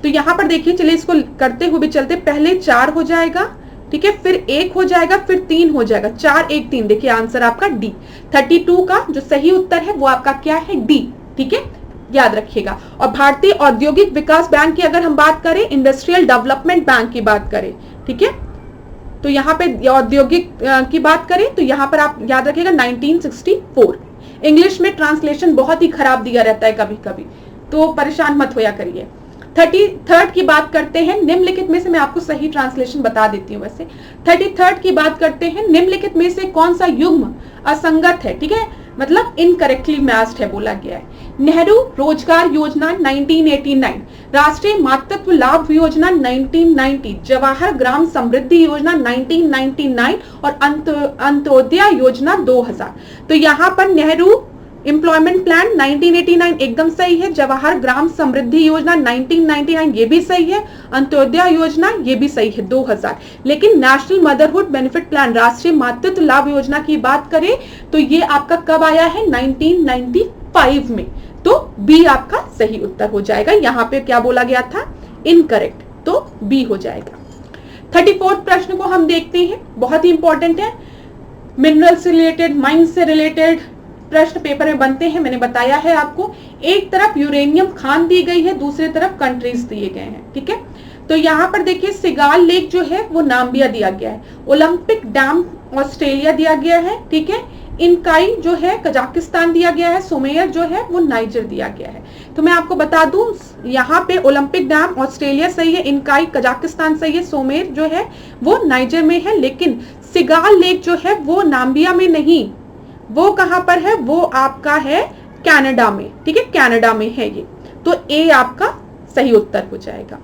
तो यहाँ पर देखिए, चलिए इसको करते हुए चलते, पहले 4 हो जाएगा, ठीक है, फिर 1 हो जाएगा, फिर 3 हो जाएगा, 4 1 3। देखिए आंसर आपका डी। 32 का जो सही उत्तर है वो आपका क्या है, डी, ठीक है, याद रखिएगा। और भारतीय औद्योगिक विकास बैंक की अगर हम बात करें, इंडस्ट्रियल डेवलपमेंट बैंक की बात करें, ठीक है, तो यहाँ पे औद्योगिक की बात करें तो यहाँ पर आप याद रखिएगा 1964। इंग्लिश में ट्रांसलेशन बहुत ही खराब दिया रहता है कभी कभी, तो परेशान मत होया करिए। 33 की बात करते हैं, निम्नलिखित में से मैं आपको सही ट्रांसलेशन बता देती हूँ। वैसे 33 की बात करते हैं, निम्नलिखित में से कौन सा युग्म असंगत है, ठीक है, मतलब इनकरेक्टली मैच्ड है बोला गया है। नेहरू रोजगार योजना 1989, राष्ट्रीय मातृत्व लाभ योजना 1990, जवाहर ग्राम समृद्धि योजना 1999 और अंत्योदय योजना 2000। तो यहाँ पर नेहरू एम्प्लॉयमेंट प्लान 1989 एकदम सही है, जवाहर ग्राम समृद्धि योजना 1999 ये भी सही है, अंत्योदय योजना ये भी सही है 2000। लेकिन नेशनल मदरहुड बेनिफिट प्लान, राष्ट्रीय मातृत्व लाभ योजना की बात करें तो ये आपका कब आया है, 1995 में। तो बी आपका सही उत्तर हो जाएगा। यहाँ पे क्या बोला गया था, इनकरेक्ट, तो बी हो जाएगा। 34 प्रश्न को हम देखते हैं, बहुत ही इंपॉर्टेंट है, मिनरल से रिलेटेड, माइन से रिलेटेड प्रश्न पेपर में बनते हैं। मैंने बताया है आपको, एक तरफ यूरेनियम खान दी गई है, दूसरी तरफ कंट्रीज दिए गए हैं, ठीक है। तो यहाँ पर देखिए, सिगाल लेक जो है वो नाम्बिया दिया गया है, ओलंपिक डैम ऑस्ट्रेलिया दिया गया है, ठीक है, इनकाई जो है कजाकिस्तान दिया गया है, सुमेर जो है वो नाइजर दिया गया है। तो मैं आपको बता दूं यहाँ पे ओलंपिक डैम ऑस्ट्रेलिया सही है, इनकाई कजाकिस्तान सही है, सुमेर जो है वो नाइजर में है, लेकिन सिगाल लेक जो है वो नाम्बिया में नहीं, वो कहां पर है, वो आपका है कनाडा में, ठीक है, कनाडा में है ये। तो ए आपका सही उत्तर हो जाएगा।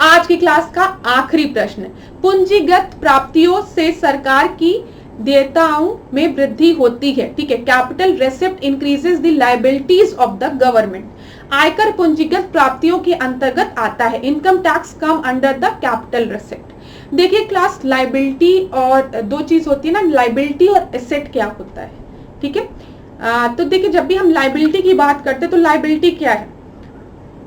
आज की क्लास का आखिरी प्रश्न, पूंजीगत प्राप्तियों से सरकार की देयताओं में वृद्धि होती है, ठीक है, capital receipt increases the liabilities of the government. आयकर पूंजीगत प्राप्तियों के अंतर्गत आता है, income tax come under the capital receipt. देखिए क्लास, लायबिलिटी और दो चीज होती है ना, लायबिलिटी और एसेट क्या होता है, ठीक है। तो देखिए जब भी हम लायबिलिटी की बात करते हैं तो लायबिलिटी क्या है,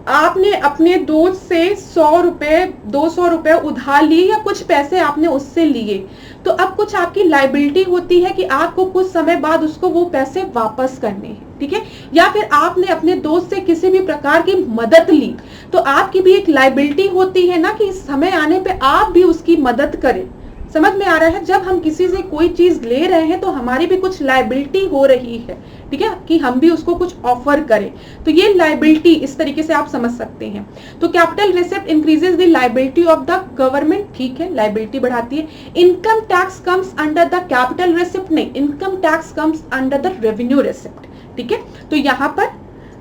आपने अपने दोस्त से 100 रुपए 200 रुपए उधार लिए या कुछ पैसे आपने उससे लिए, तो अब कुछ आपकी लायबिलिटी होती है कि आपको कुछ समय बाद उसको वो पैसे वापस करने हैं, ठीक है। या फिर आपने अपने दोस्त से किसी भी प्रकार की मदद ली, तो आपकी भी एक लायबिलिटी होती है ना कि समय आने पे आप भी उसकी मदद करें। समझ में आ रहा है, जब हम किसी से कोई चीज ले रहे हैं तो हमारी भी कुछ लायबिलिटी हो रही है, ठीक है, कि हम भी उसको कुछ ऑफर करें, तो ये लायबिलिटी इस तरीके से आप समझ सकते हैं। तो capital receipt increases the liability of the government, ठीक है, लायबिलिटी बढ़ाती है। Income tax comes under the capital receipt, नहीं, income tax comes under the revenue receipt, ठीक है। तो यहाँ पर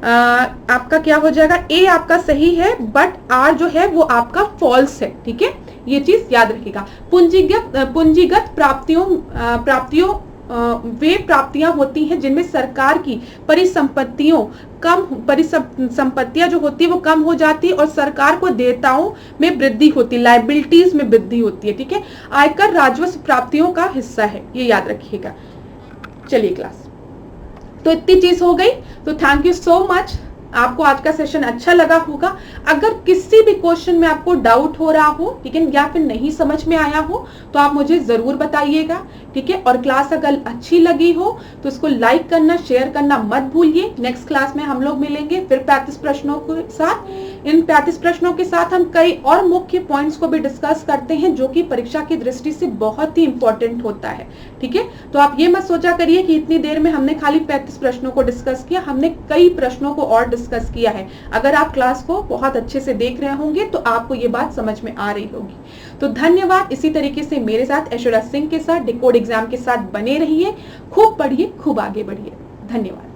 आपका क्या हो जाएगा, ए आपका सही है, बट आर जो है वो आपका फॉल्स है, ठीक है, ये चीज याद रखिएगा। पूंजीगत प्राप्तियों वे प्राप्तियां होती हैं जिनमें सरकार की परिसंपत्तियां जो होती है वो कम हो जाती है और सरकार को देयताओं में वृद्धि होती है, लायबिलिटीज में वृद्धि होती है, ठीक है। आयकर राजस्व प्राप्तियों का हिस्सा है, ये याद रखिएगा। चलिए क्लास, तो इतनी चीज हो गई। तो थैंक यू सो मच, आपको आज का सेशन अच्छा लगा होगा। अगर किसी भी क्वेश्चन में आपको डाउट हो रहा हो, ठीक है, या फिर नहीं समझ में आया हो, तो आप मुझे जरूर बताइएगा, ठीक है। और क्लास अगर अच्छी लगी हो तो इसको लाइक करना, शेयर करना मत भूलिए। नेक्स्ट क्लास में हम लोग मिलेंगे फिर 35 प्रश्नों के साथ। इन 35 प्रश्नों के साथ हम कई और मुख्य पॉइंट्स को भी डिस्कस करते हैं जो कि परीक्षा की दृष्टि से बहुत ही इंपॉर्टेंट होता है, ठीक है। तो आप ये मत सोचा करिए कि इतनी देर में हमने खाली 35 प्रश्नों को डिस्कस किया, हमने कई प्रश्नों को और डिस्कस किया है। अगर आप क्लास को बहुत अच्छे से देख रहे होंगे तो आपको ये बात समझ में आ रही होगी। तो धन्यवाद। इसी तरीके से मेरे साथ ऐश्वर्या सिंह के साथ डिकोड एग्जाम के साथ बने रहिए, खूब पढ़िए, खूब आगे बढ़िए। धन्यवाद।